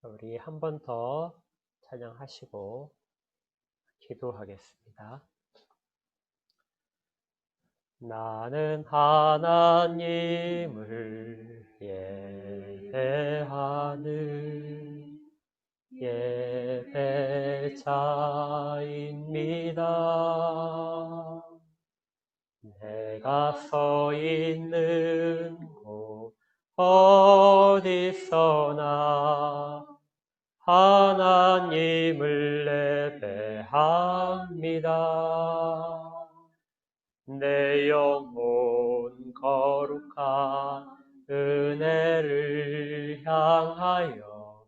우리 한 번 더 찬양하시고 기도하겠습니다. 나는 하나님을 예배하는 예배자입니다. 내가 서 있는 곳 어디서나 하나님을 예배합니다. 내 영혼 거룩한 은혜를 향하여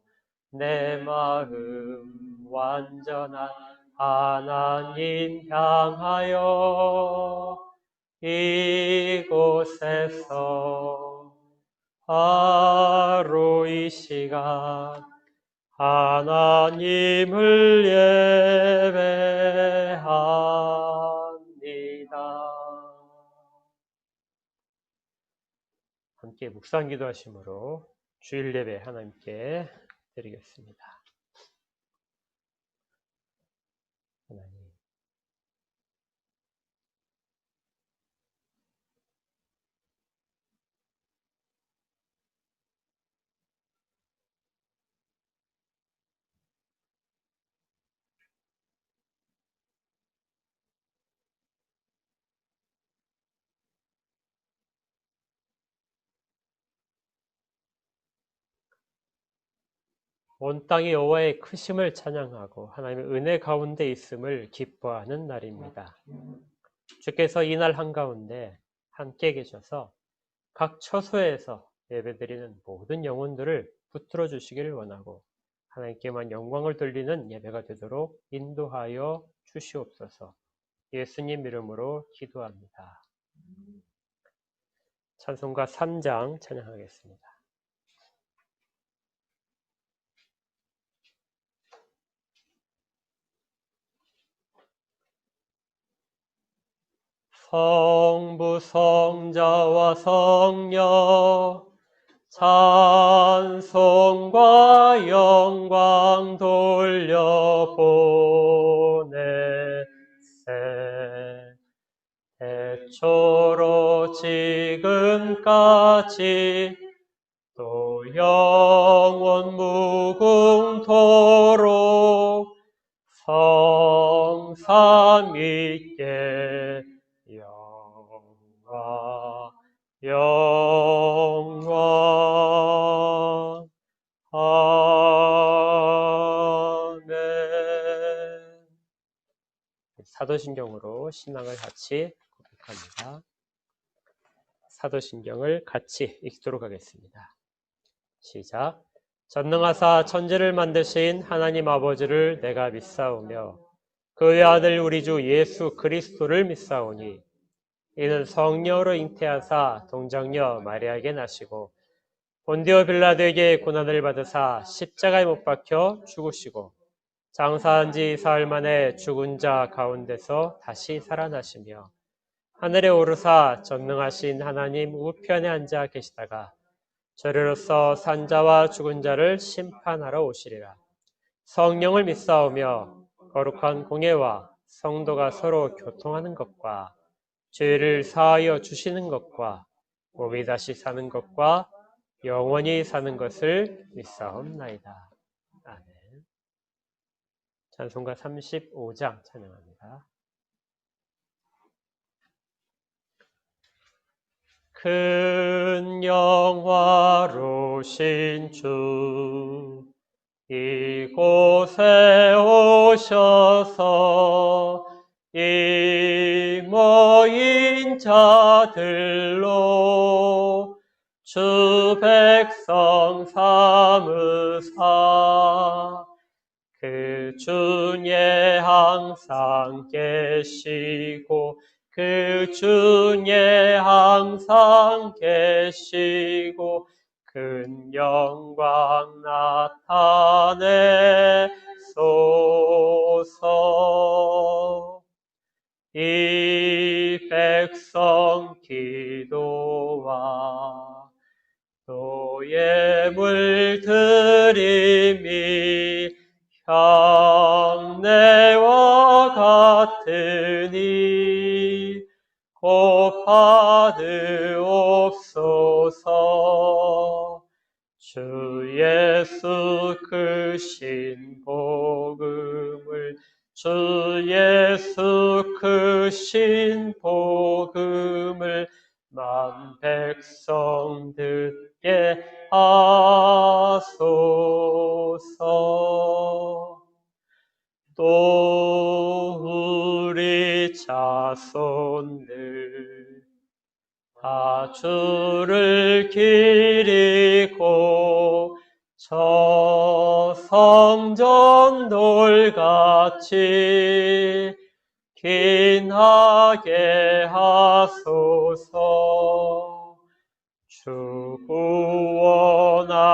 내 마음 완전한 하나님 향하여 이곳에서 바로 이 시간 하나님을 예배합니다. 함께 묵상 기도하심으로 주일 예배 하나님께 드리겠습니다. 하나님, 온 땅이 여호와의 크심을 찬양하고 하나님의 은혜 가운데 있음을 기뻐하는 날입니다. 주께서 이날 한가운데 함께 계셔서 각 처소에서 예배드리는 모든 영혼들을 붙들어 주시기를 원하고 하나님께만 영광을 돌리는 예배가 되도록 인도하여 주시옵소서. 예수님 이름으로 기도합니다. 찬송가 3장 찬양하겠습니다. 성부 성자와 성령 찬송과 영광 돌려보내세. 태초로 지금까지 또 영원 무궁토록 성삼위께 영광 아멘. 사도신경으로 신앙을 같이 고백합니다. 사도신경을 같이 읽도록 하겠습니다. 시작. 전능하사 천지를 만드신 하나님 아버지를 내가 믿사오며 그의 아들 우리 주 예수 그리스도를 믿사오니 이는 성령으로 잉태하사 동정녀 마리아에게 나시고 본디오 빌라도에게 고난을 받으사 십자가에 못 박혀 죽으시고 장사한 지 사흘 만에 죽은 자 가운데서 다시 살아나시며 하늘에 오르사 전능하신 하나님 우편에 앉아 계시다가 저리로서 산자와 죽은 자를 심판하러 오시리라. 성령을 믿사오며 거룩한 공예와 성도가 서로 교통하는 것과 죄를 사하여 주시는 것과 몸이 다시 사는 것과 영원히 사는 것을 믿사옵나이다. 아멘. 찬송가 35장 찬양합니다. 큰 영화로신 주 이곳에 오셔서 이 모인 자들로 주 백성 삼으사 그 중에 항상 계시고 그 중에 항상 계시고 큰 영광 나타내소서. 이 백성 기도와 또 예물 드림이 향내와 같으니 곧 받으옵소서. 주 예수 크신 복음을 주 예수 크신 복음을 만 백성 듣게 하소서. 또 우리 자손들 다 주를 기리고 저 성전 돌같이 긴하게 하소서. 주 구원하신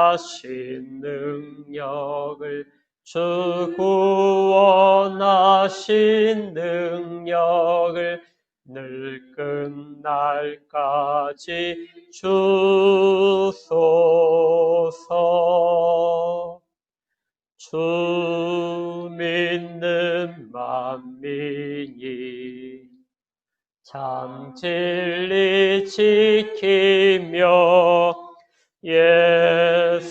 능력을 주 구원하신 능력을 늘 끝날까지 주소서. 주 믿는 만민이 참 진리 지키며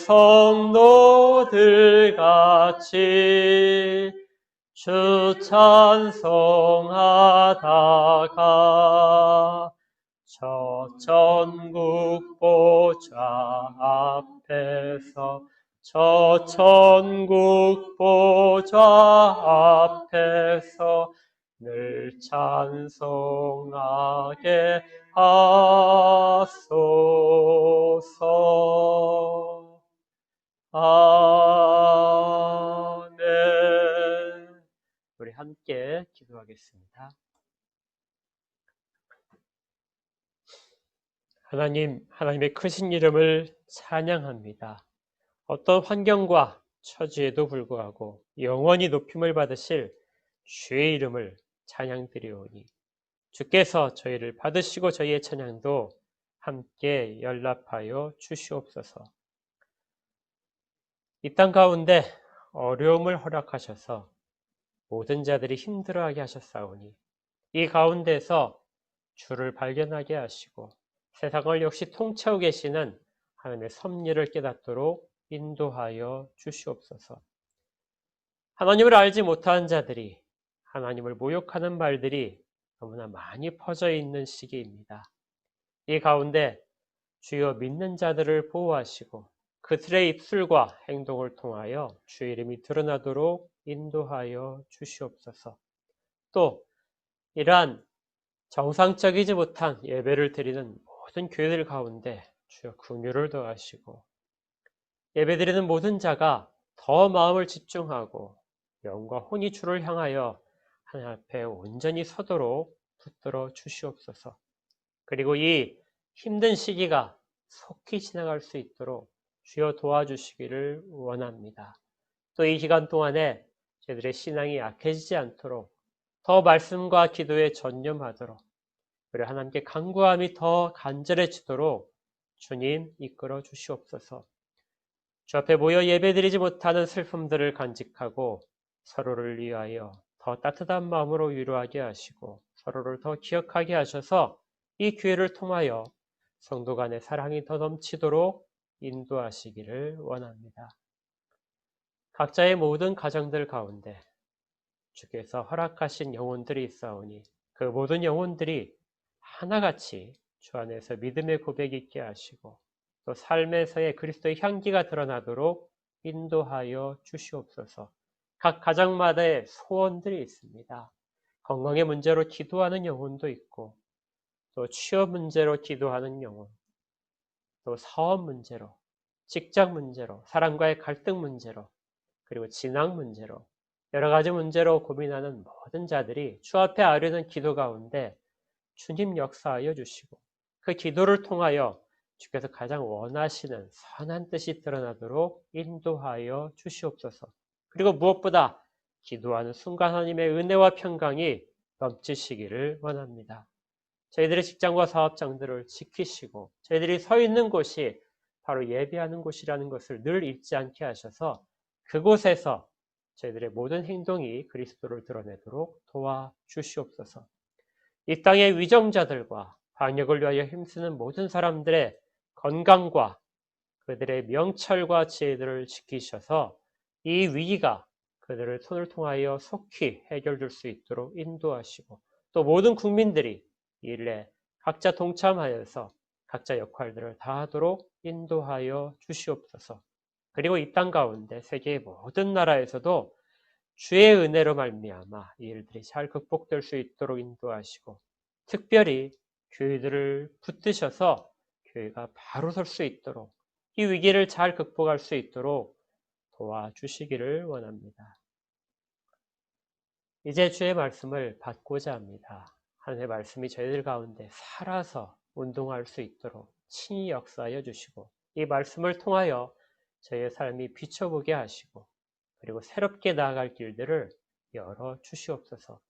성도들 같이 주 찬송하다가 저 천국 보좌 앞에서 저 천국 보좌 앞에서 늘 찬송하게 하소서. 아멘. 우리 함께 기도하겠습니다. 하나님, 하나님의 크신 이름을 찬양합니다. 어떤 환경과 처지에도 불구하고 영원히 높임을 받으실 주의 이름을 찬양드리오니 주께서 저희를 받으시고 저희의 찬양도 함께 연락하여 주시옵소서. 이 땅 가운데 어려움을 허락하셔서 모든 자들이 힘들어하게 하셨사오니 이 가운데서 주를 발견하게 하시고 세상을 역시 통치하고 계시는 하나님의 섭리를 깨닫도록 인도하여 주시옵소서. 하나님을 알지 못하는 자들이 하나님을 모욕하는 말들이 너무나 많이 퍼져 있는 시기입니다. 이 가운데 주여 믿는 자들을 보호하시고 그들의 입술과 행동을 통하여 주의 이름이 드러나도록 인도하여 주시옵소서. 또 이러한 정상적이지 못한 예배를 드리는 모든 교회들 가운데 주여 긍휼을 더하시고 예배드리는 모든 자가 더 마음을 집중하고 영과 혼이 주를 향하여 하나님 앞에 온전히 서도록 붙들어 주시옵소서. 그리고 이 힘든 시기가 속히 지나갈 수 있도록 주여 도와주시기를 원합니다. 또 이 기간 동안에 저희들의 신앙이 약해지지 않도록 더 말씀과 기도에 전념하도록 그리고 하나님께 간구함이 더 간절해지도록 주님 이끌어 주시옵소서. 주 앞에 모여 예배드리지 못하는 슬픔들을 간직하고 서로를 위하여 더 따뜻한 마음으로 위로하게 하시고 서로를 더 기억하게 하셔서 이 기회를 통하여 성도 간의 사랑이 더 넘치도록 인도하시기를 원합니다. 각자의 모든 가정들 가운데 주께서 허락하신 영혼들이 있사오니 그 모든 영혼들이 하나같이 주 안에서 믿음의 고백 있게 하시고 또 삶에서의 그리스도의 향기가 드러나도록 인도하여 주시옵소서. 각 가정마다의 소원들이 있습니다. 건강의 문제로 기도하는 영혼도 있고 또 취업 문제로 기도하는 영혼, 또 사업 문제로, 직장 문제로, 사람과의 갈등 문제로, 그리고 진학 문제로 여러 가지 문제로 고민하는 모든 자들이 주 앞에 아뢰는 기도 가운데 주님 역사하여 주시고 그 기도를 통하여 주께서 가장 원하시는 선한 뜻이 드러나도록 인도하여 주시옵소서. 그리고 무엇보다 기도하는 순간 하나님의 은혜와 평강이 넘치시기를 원합니다. 저희들의 직장과 사업장들을 지키시고 저희들이 서 있는 곳이 바로 예배하는 곳이라는 것을 늘 잊지 않게 하셔서 그곳에서 저희들의 모든 행동이 그리스도를 드러내도록 도와주시옵소서. 이 땅의 위정자들과 방역을 위하여 힘쓰는 모든 사람들의 건강과 그들의 명철과 지혜들을 지키셔서 이 위기가 그들을 손을 통하여 속히 해결될 수 있도록 인도하시고 또 모든 국민들이 이 일에 각자 동참하여서 각자 역할들을 다하도록 인도하여 주시옵소서. 그리고 이 땅 가운데 세계의 모든 나라에서도 주의 은혜로 말미암아 이 일들이 잘 극복될 수 있도록 인도하시고 특별히 교회들을 붙드셔서 교회가 바로 설 수 있도록 이 위기를 잘 극복할 수 있도록 도와주시기를 원합니다. 이제 주의 말씀을 받고자 합니다. 하나님의 말씀이 저희들 가운데 살아서 운동할 수 있도록 친히 역사하여 주시고 이 말씀을 통하여 저희의 삶이 비춰보게 하시고 그리고 새롭게 나아갈 길들을 열어 주시옵소서.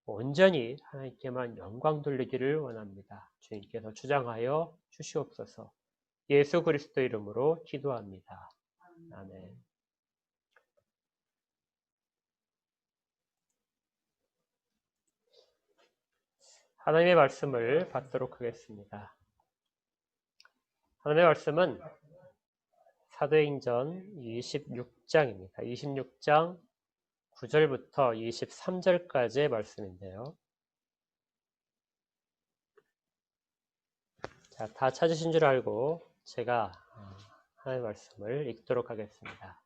온전히 하나님께만 영광 돌리기를 원합니다. 주님께서 주장하여 주시옵소서. 예수 그리스도 이름으로 기도합니다. 아멘. 하나님의 말씀을 받도록 하겠습니다. 하나님의 말씀은 사도행전 26장입니다. 26장 9절부터 23절까지의 말씀인데요. 자, 다 찾으신 줄 알고 제가 하나님의 말씀을 읽도록 하겠습니다.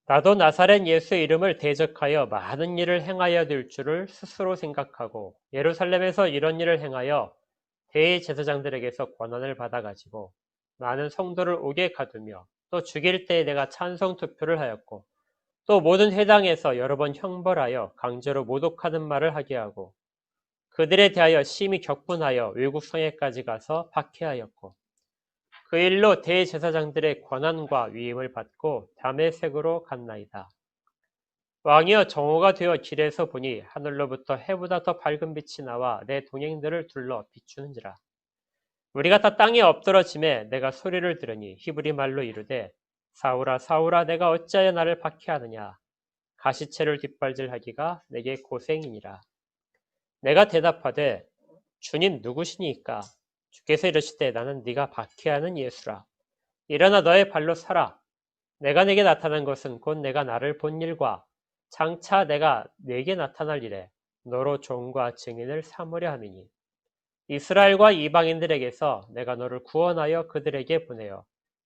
나도 나사렛 예수의 이름을 대적하여 많은 일을 행하여 될 줄을 스스로 생각하고 예루살렘에서 이런 일을 행하여 대제사장들에게서 권한을 받아가지고 많은 성도를 옥에 가두며 또 죽일 때에 내가 찬성 투표를 하였고 또 모든 회당에서 여러 번 형벌하여 강제로 모독하는 말을 하게 하고 그들에 대하여 심히 격분하여 외국 성에까지 가서 박해하였고 그 일로 대제사장들의 권한과 위임을 받고 다메섹으로 갔나이다. 왕이여 정오가 되어 길에서 보니 하늘로부터 해보다 더 밝은 빛이 나와 내 동행들을 둘러 비추는지라. 우리가 다 땅에 엎드러짐에 내가 소리를 들으니 히브리 말로 이르되 사울아 사울아 내가 어찌하여 나를 박해하느냐. 가시채를 뒷발질하기가 내게 고생이니라. 내가 대답하되 주님 누구시니까? 주께서 이르시되 나는 네가 박해하는 예수라. 일어나 너의 발로 서라. 내가 내게 나타난 것은 곧 내가 나를 본 일과 장차 내가 내게 나타날 일에 너로 종과 증인을 삼으려 함이니 이스라엘과 이방인들에게서 내가 너를 구원하여 그들에게 보내어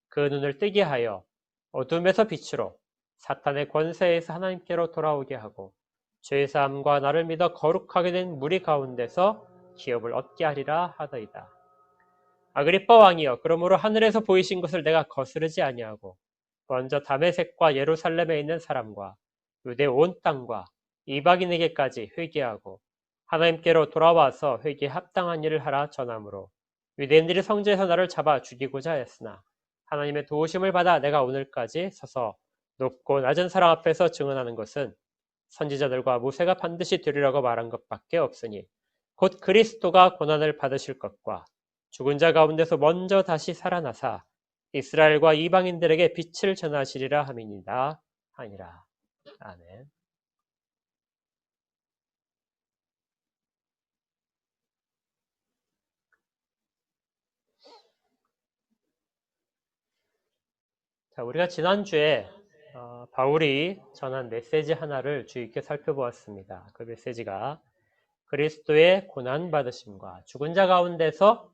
그 눈을 뜨게 하여 어둠에서 빛으로 사탄의 권세에서 하나님께로 돌아오게 하고 죄사함과 나를 믿어 거룩하게 된 무리 가운데서 기업을 얻게 하리라 하더이다. 아그리빠 왕이여 그러므로 하늘에서 보이신 것을 내가 거스르지 아니하고 먼저 다메섹과 예루살렘에 있는 사람과 유대 온 땅과 이방인에게까지 회개하고 하나님께로 돌아와서 회개에 합당한 일을 하라 전함으로 유대인들이 성전에서 나를 잡아 죽이고자 했으나 하나님의 도우심을 받아 내가 오늘까지 서서 높고 낮은 사람 앞에서 증언하는 것은 선지자들과 모세가 반드시 되리라고 말한 것밖에 없으니 곧 그리스도가 고난을 받으실 것과 죽은 자 가운데서 먼저 다시 살아나사 이스라엘과 이방인들에게 빛을 전하시리라 함이니이다 하니라. 아멘. 자, 우리가 지난주에 바울이 전한 메시지 하나를 주의 깊게 살펴보았습니다. 그 메시지가 그리스도의 고난받으심과 죽은 자 가운데서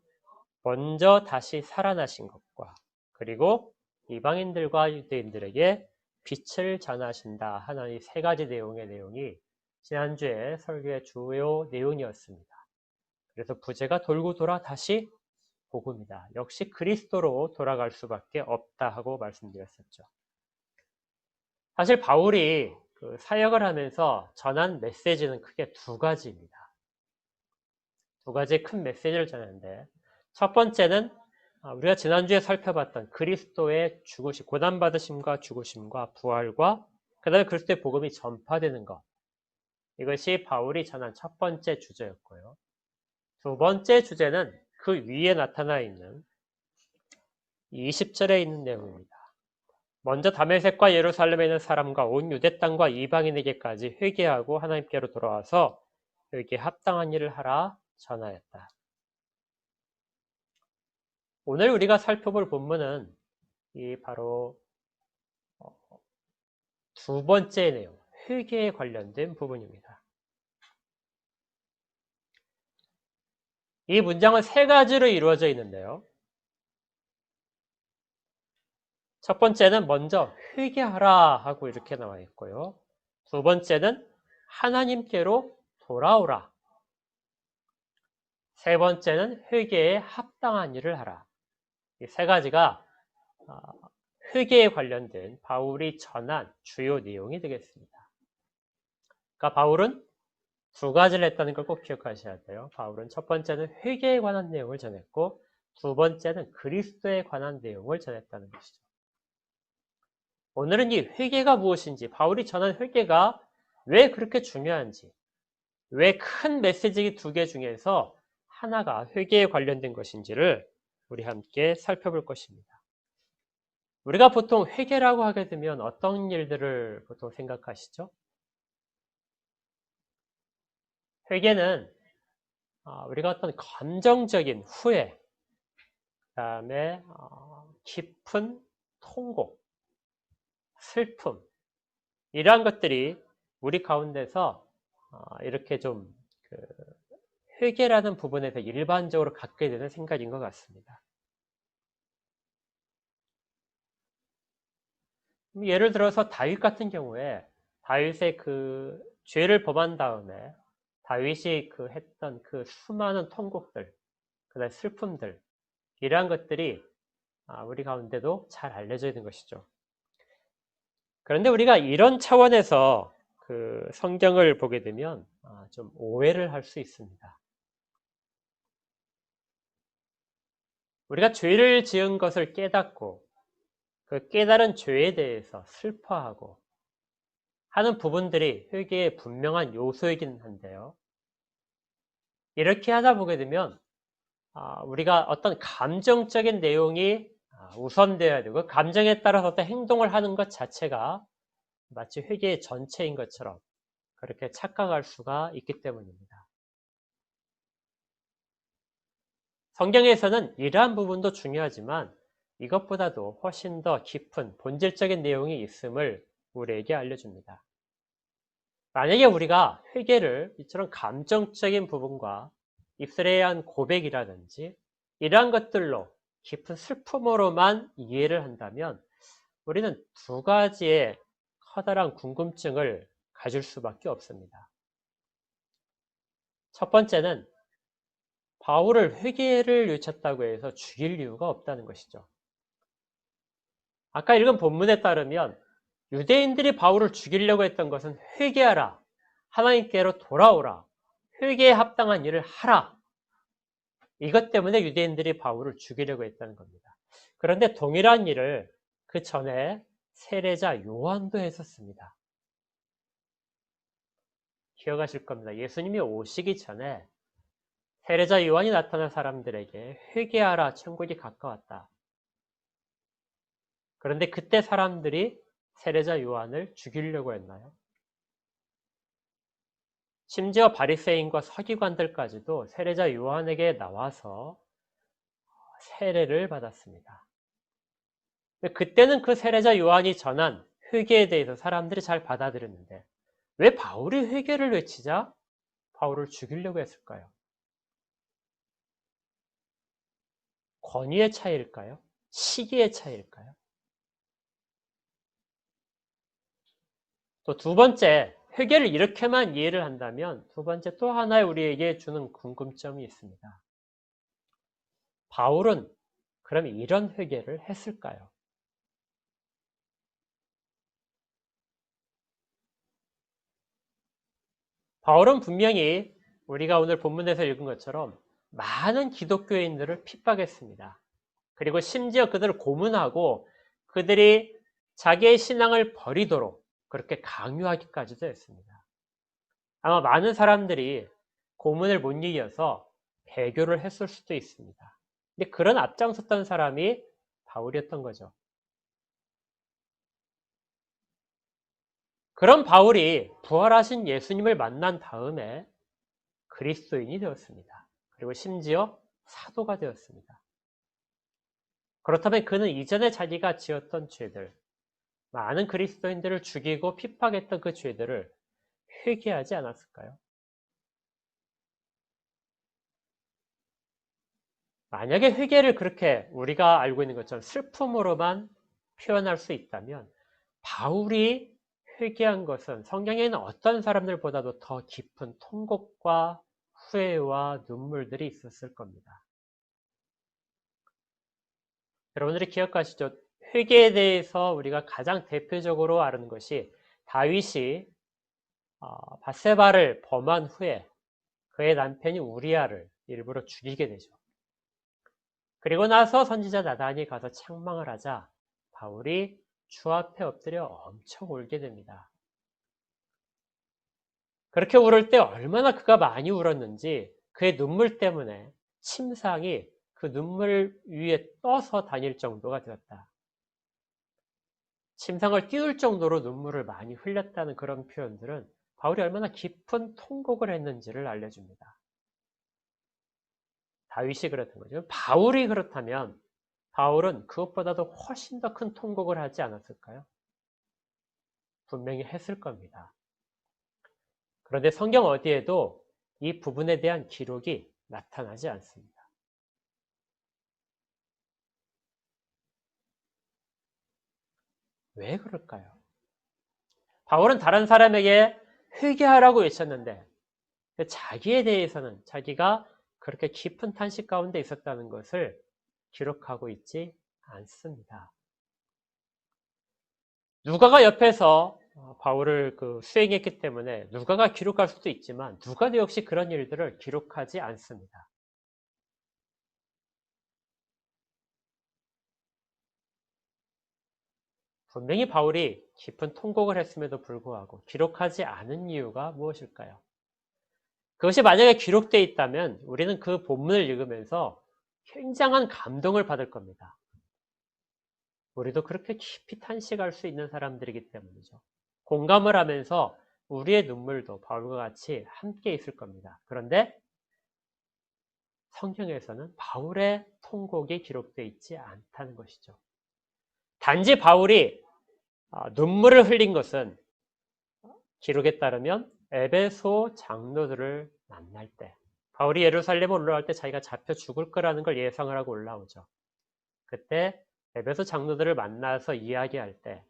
먼저 다시 살아나신 것과 그리고 이방인들과 유대인들에게 빛을 전하신다 하는 이 세 가지 내용이 지난주에 설교의 주요 내용이었습니다. 그래서 부제가 돌고 돌아 다시 복음이다. 역시 그리스도로 돌아갈 수밖에 없다 하고 말씀드렸었죠. 사실 바울이 그 사역을 하면서 전한 메시지는 크게 두 가지입니다. 두 가지 큰 메시지를 전하는데 첫 번째는 우리가 지난주에 살펴봤던 그리스도의 죽으심, 고난받으심과 죽으심과 부활과 그 다음에 그리스도의 복음이 전파되는 것. 이것이 바울이 전한 첫 번째 주제였고요. 두 번째 주제는 그 위에 나타나 있는 20절에 있는 내용입니다. 먼저 다메섹과 예루살렘에 있는 사람과 온 유대 땅과 이방인에게까지 회개하고 하나님께로 돌아와서 회개에 합당한 일을 하라 전하였다. 오늘 우리가 살펴볼 본문은 이 바로 두 번째 내용, 회개에 관련된 부분입니다. 이 문장은 세 가지로 이루어져 있는데요. 첫 번째는 먼저 회개하라 하고 이렇게 나와 있고요. 두 번째는 하나님께로 돌아오라. 세 번째는 회개에 합당한 일을 하라. 이 세 가지가 회개에 관련된 바울이 전한 주요 내용이 되겠습니다. 그러니까 바울은 두 가지를 했다는 걸 꼭 기억하셔야 돼요. 바울은 첫 번째는 회개에 관한 내용을 전했고 두 번째는 그리스도에 관한 내용을 전했다는 것이죠. 오늘은 이 회개가 무엇인지, 바울이 전한 회개가 왜 그렇게 중요한지, 왜 큰 메시지 두 개 중에서 하나가 회개에 관련된 것인지를 우리 함께 살펴볼 것입니다. 우리가 보통 회개라고 하게 되면 어떤 일들을 보통 생각하시죠? 회개는 우리가 어떤 감정적인 후회, 그 다음에 깊은 통곡, 슬픔, 이러한 것들이 우리 가운데서 이렇게 좀 회개라는 부분에서 일반적으로 갖게 되는 생각인 것 같습니다. 예를 들어서 다윗 같은 경우에 다윗의 그 죄를 범한 다음에 다윗이 했던 그 수많은 통곡들, 그다음 슬픔들, 이러한 것들이 우리 가운데도 잘 알려져 있는 것이죠. 그런데 우리가 이런 차원에서 그 성경을 보게 되면 좀 오해를 할 수 있습니다. 우리가 죄를 지은 것을 깨닫고 그 깨달은 죄에 대해서 슬퍼하고 하는 부분들이 회개의 분명한 요소이긴 한데요. 이렇게 하다 보게 되면 우리가 어떤 감정적인 내용이 우선되어야 되고 감정에 따라서 어떤 행동을 하는 것 자체가 마치 회개의 전체인 것처럼 그렇게 착각할 수가 있기 때문입니다. 성경에서는 이러한 부분도 중요하지만 이것보다도 훨씬 더 깊은 본질적인 내용이 있음을 우리에게 알려줍니다. 만약에 우리가 회개를 이처럼 감정적인 부분과 입술에 의한 고백이라든지 이러한 것들로 깊은 슬픔으로만 이해를 한다면 우리는 두 가지의 커다란 궁금증을 가질 수밖에 없습니다. 첫 번째는 바울을 회개를 외쳤다고 해서 죽일 이유가 없다는 것이죠. 아까 읽은 본문에 따르면 유대인들이 바울을 죽이려고 했던 것은 회개하라, 하나님께로 돌아오라, 회개에 합당한 일을 하라. 이것 때문에 유대인들이 바울을 죽이려고 했다는 겁니다. 그런데 동일한 일을 그 전에 세례자 요한도 했었습니다. 기억하실 겁니다. 예수님이 오시기 전에 세례자 요한이 나타난 사람들에게 회개하라, 천국이 가까웠다. 그런데 그때 사람들이 세례자 요한을 죽이려고 했나요? 심지어 바리새인과 서기관들까지도 세례자 요한에게 나와서 세례를 받았습니다. 그때는 그 세례자 요한이 전한 회개에 대해서 사람들이 잘 받아들였는데 왜 바울이 회개를 외치자 바울을 죽이려고 했을까요? 권위의 차이일까요? 시기의 차이일까요? 또 두 번째, 회개를 이렇게만 이해를 한다면 두 번째 또 하나의 우리에게 주는 궁금점이 있습니다. 바울은 그럼 이런 회개를 했을까요? 바울은 분명히 우리가 오늘 본문에서 읽은 것처럼 많은 기독교인들을 핍박했습니다. 그리고 심지어 그들을 고문하고 그들이 자기의 신앙을 버리도록 그렇게 강요하기까지도 했습니다. 아마 많은 사람들이 고문을 못 이겨서 배교를 했을 수도 있습니다. 근데 그런 앞장섰던 사람이 바울이었던 거죠. 그런 바울이 부활하신 예수님을 만난 다음에 그리스도인이 되었습니다. 그리고 심지어 사도가 되었습니다. 그렇다면 그는 이전에 자기가 지었던 죄들, 많은 그리스도인들을 죽이고 핍박했던 그 죄들을 회개하지 않았을까요? 만약에 회개를 그렇게 우리가 알고 있는 것처럼 슬픔으로만 표현할 수 있다면 바울이 회개한 것은 성경에 있는 어떤 사람들보다도 더 깊은 통곡과 후회와 눈물들이 있었을 겁니다. 여러분들이 기억하시죠? 회개에 대해서 우리가 가장 대표적으로 아는 것이 다윗이 밧세바를 범한 후에 그의 남편이 우리아를 일부러 죽이게 되죠. 그리고 나서 선지자 나단이 가서 책망을 하자 바울이 주 앞에 엎드려 엄청 울게 됩니다. 그렇게 울을 때 얼마나 그가 많이 울었는지 그의 눈물 때문에 침상이 그 눈물 위에 떠서 다닐 정도가 되었다. 침상을 띄울 정도로 눈물을 많이 흘렸다는 그런 표현들은 바울이 얼마나 깊은 통곡을 했는지를 알려줍니다. 다윗이 그랬던 거죠. 바울이 그렇다면 바울은 그것보다도 훨씬 더 큰 통곡을 하지 않았을까요? 분명히 했을 겁니다. 그런데 성경 어디에도 이 부분에 대한 기록이 나타나지 않습니다. 왜 그럴까요? 바울은 다른 사람에게 회개하라고 외쳤는데 자기에 대해서는 자기가 그렇게 깊은 탄식 가운데 있었다는 것을 기록하고 있지 않습니다. 누가가 옆에서 바울을 수행했기 때문에 누가가 기록할 수도 있지만 누가도 역시 그런 일들을 기록하지 않습니다. 분명히 바울이 깊은 통곡을 했음에도 불구하고 기록하지 않은 이유가 무엇일까요? 그것이 만약에 기록되어 있다면 우리는 그 본문을 읽으면서 굉장한 감동을 받을 겁니다. 우리도 그렇게 깊이 탄식할 수 있는 사람들이기 때문이죠. 공감을 하면서 우리의 눈물도 바울과 같이 함께 있을 겁니다. 그런데 성경에서는 바울의 통곡이 기록되어 있지 않다는 것이죠. 단지 바울이 눈물을 흘린 것은 기록에 따르면 에베소 장로들을 만날 때, 바울이 예루살렘에 올라갈 때 자기가 잡혀 죽을 거라는 걸 예상을 하고 올라오죠. 그때 에베소 장로들을 만나서 이야기할 때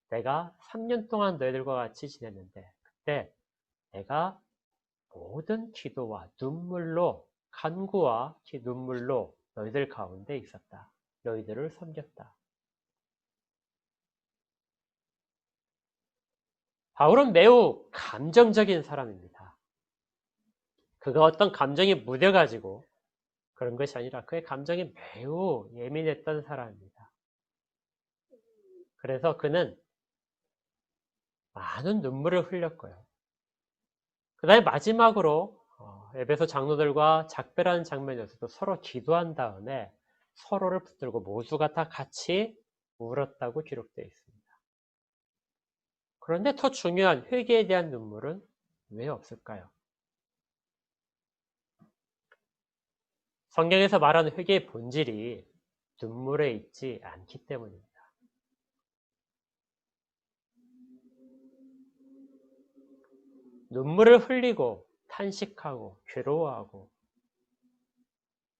내가 3년 동안 너희들과 같이 지냈는데 그때 내가 모든 기도와 눈물로, 간구와 눈물로 너희들 가운데 있었다. 너희들을 섬겼다. 바울은 매우 감정적인 사람입니다. 그가 어떤 감정이 무뎌가지고 그런 것이 아니라 그의 감정이 매우 예민했던 사람입니다. 그래서 그는 많은 눈물을 흘렸고요. 그 다음에 마지막으로 에베소 장로들과 작별하는 장면에서도 서로 기도한 다음에 서로를 붙들고 모두가 다 같이 울었다고 기록되어 있습니다. 그런데 더 중요한 회개에 대한 눈물은 왜 없을까요? 성경에서 말하는 회개의 본질이 눈물에 있지 않기 때문입니다. 눈물을 흘리고 탄식하고 괴로워하고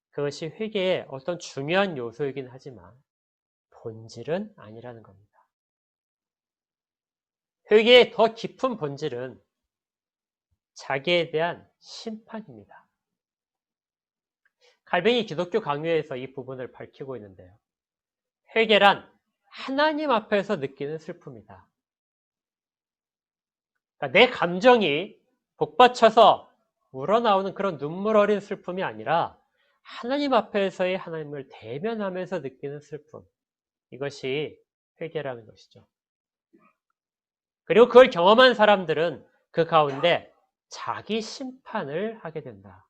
그것이 회개의 어떤 중요한 요소이긴 하지만 본질은 아니라는 겁니다. 회개의 더 깊은 본질은 자기에 대한 심판입니다. 칼뱅이 기독교 강요에서 이 부분을 밝히고 있는데요. 회개란 하나님 앞에서 느끼는 슬픔이다. 그러니까 내 감정이 복받쳐서 우러나오는 그런 눈물 어린 슬픔이 아니라 하나님 앞에서의 하나님을 대면하면서 느끼는 슬픔. 이것이 회개라는 것이죠. 그리고 그걸 경험한 사람들은 그 가운데 자기 심판을 하게 된다.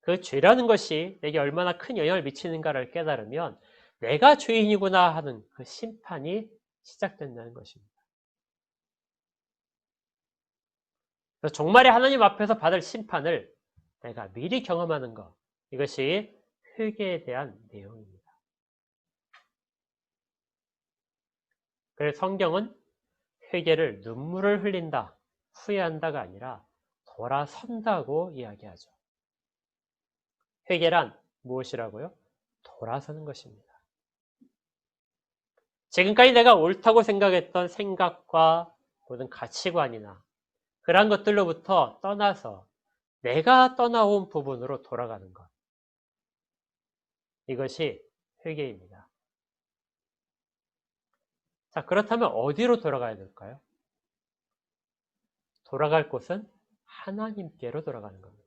그 죄라는 것이 내게 얼마나 큰 영향을 미치는가를 깨달으면 내가 죄인이구나 하는 그 심판이 시작된다는 것입니다. 그래서 종말에 하나님 앞에서 받을 심판을 내가 미리 경험하는 것, 이것이 회개에 대한 내용입니다. 그래서 성경은 회개를 눈물을 흘린다, 후회한다가 아니라 돌아선다고 이야기하죠. 회개란 무엇이라고요? 돌아서는 것입니다. 지금까지 내가 옳다고 생각했던 생각과 모든 가치관이나 그러한 것들로부터 떠나서 내가 떠나온 부분으로 돌아가는 것. 이것이 회개입니다. 자, 그렇다면 어디로 돌아가야 될까요? 돌아갈 곳은 하나님께로 돌아가는 겁니다.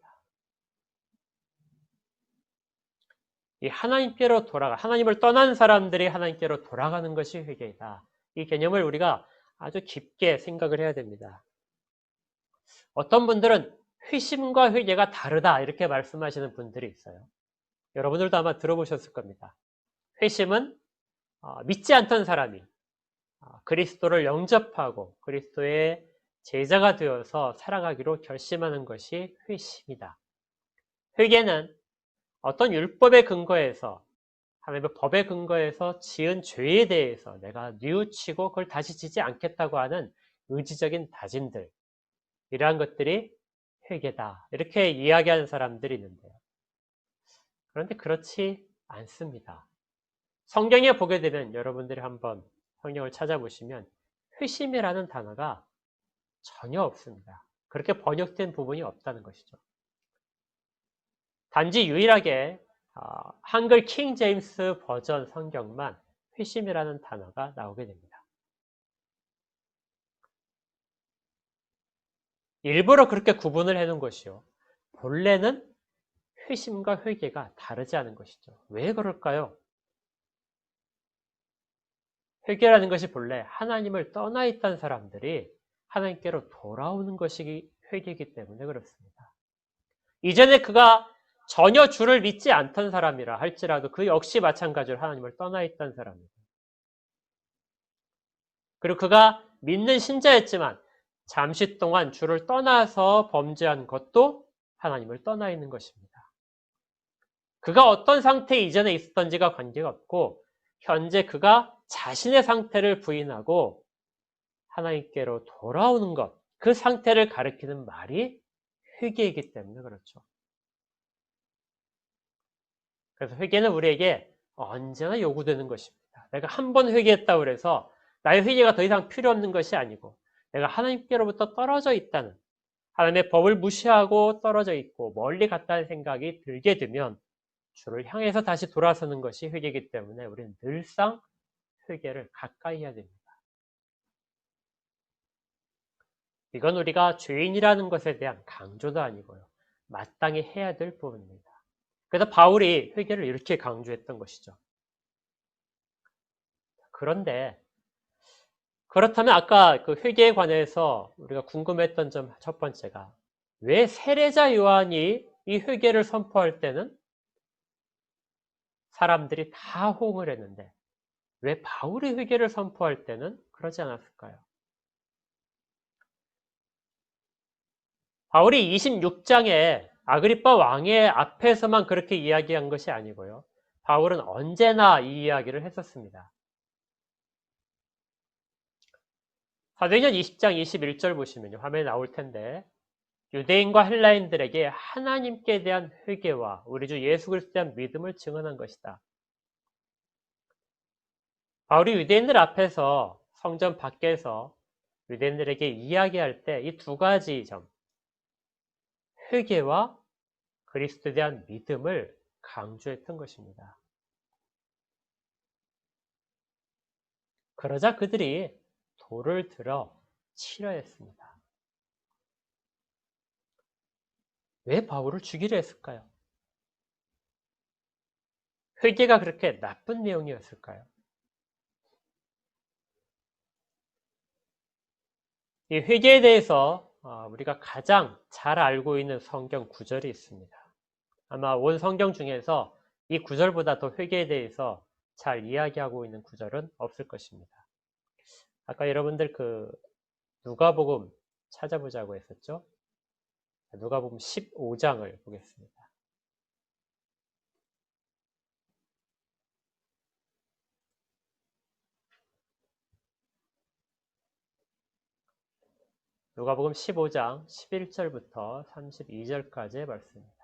이 하나님께로 하나님을 떠난 사람들이 하나님께로 돌아가는 것이 회개이다. 이 개념을 우리가 아주 깊게 생각을 해야 됩니다. 어떤 분들은 회심과 회개가 다르다 이렇게 말씀하시는 분들이 있어요. 여러분들도 아마 들어보셨을 겁니다. 회심은 믿지 않던 사람이 그리스도를 영접하고 그리스도의 제자가 되어서 살아가기로 결심하는 것이 회심이다. 회개는 어떤 율법의 근거에서 하나님의 법의 근거에서 지은 죄에 대해서 내가 뉘우치고 그걸 다시 지지 않겠다고 하는 의지적인 다짐들, 이러한 것들이 회개다 이렇게 이야기하는 사람들이 있는데요. 그런데 그렇지 않습니다. 성경에 보게 되면 여러분들이 한번 성경을 찾아보시면 회심이라는 단어가 전혀 없습니다. 그렇게 번역된 부분이 없다는 것이죠. 단지 유일하게 한글 킹 제임스 버전 성경만 회심이라는 단어가 나오게 됩니다. 일부러 그렇게 구분을 해놓은 것이요. 본래는 회심과 회개가 다르지 않은 것이죠. 왜 그럴까요? 회개라는 것이 본래 하나님을 떠나 있던 사람들이 하나님께로 돌아오는 것이 회개이기 때문에 그렇습니다. 이전에 그가 전혀 주를 믿지 않던 사람이라 할지라도 그 역시 마찬가지로 하나님을 떠나 있던 사람입니다. 그리고 그가 믿는 신자였지만 잠시 동안 주를 떠나서 범죄한 것도 하나님을 떠나 있는 것입니다. 그가 어떤 상태에 이전에 있었던지가 관계가 없고 현재 그가 자신의 상태를 부인하고 하나님께로 돌아오는 것, 그 상태를 가리키는 말이 회개이기 때문에 그렇죠. 그래서 회개는 우리에게 언제나 요구되는 것입니다. 내가 한 번 회개했다고 해서 나의 회개가 더 이상 필요 없는 것이 아니고 내가 하나님께로부터 떨어져 있다는, 하나님의 법을 무시하고 떨어져 있고 멀리 갔다는 생각이 들게 되면 주를 향해서 다시 돌아서는 것이 회개이기 때문에 우리는 늘상 회개를 가까이 해야 됩니다. 이건 우리가 죄인이라는 것에 대한 강조도 아니고요. 마땅히 해야 될 부분입니다. 그래서 바울이 회개를 이렇게 강조했던 것이죠. 그런데 그렇다면 아까 그 회개에 관해서 우리가 궁금했던 점 첫 번째가 왜 세례자 요한이 이 회개를 선포할 때는 사람들이 다 호응을 했는데 왜 바울이 회개를 선포할 때는 그러지 않았을까요? 바울이 26장에 아그리빠 왕의 앞에서만 그렇게 이야기한 것이 아니고요. 바울은 언제나 이 이야기를 했었습니다. 사도행전 20장 21절 보시면요. 화면에 나올 텐데 유대인과 헬라인들에게 하나님께 대한 회개와 우리 주 예수 그리스도에 대한 믿음을 증언한 것이다. 바울이 유대인들 앞에서 성전 밖에서 유대인들에게 이야기할 때 이 두 가지 점, 회개와 그리스도에 대한 믿음을 강조했던 것입니다. 그러자 그들이 돌을 들어 치려 했습니다. 왜 바울을 죽이려 했을까요? 회개가 그렇게 나쁜 내용이었을까요? 이 회개에 대해서 우리가 가장 잘 알고 있는 성경 구절이 있습니다. 아마 온 성경 중에서 이 구절보다 더 회개에 대해서 잘 이야기하고 있는 구절은 없을 것입니다. 아까 여러분들 그 누가복음 찾아보자고 했었죠? 누가복음 15장을 보겠습니다. 누가복음 15장 11절부터 32절까지의 말씀입니다.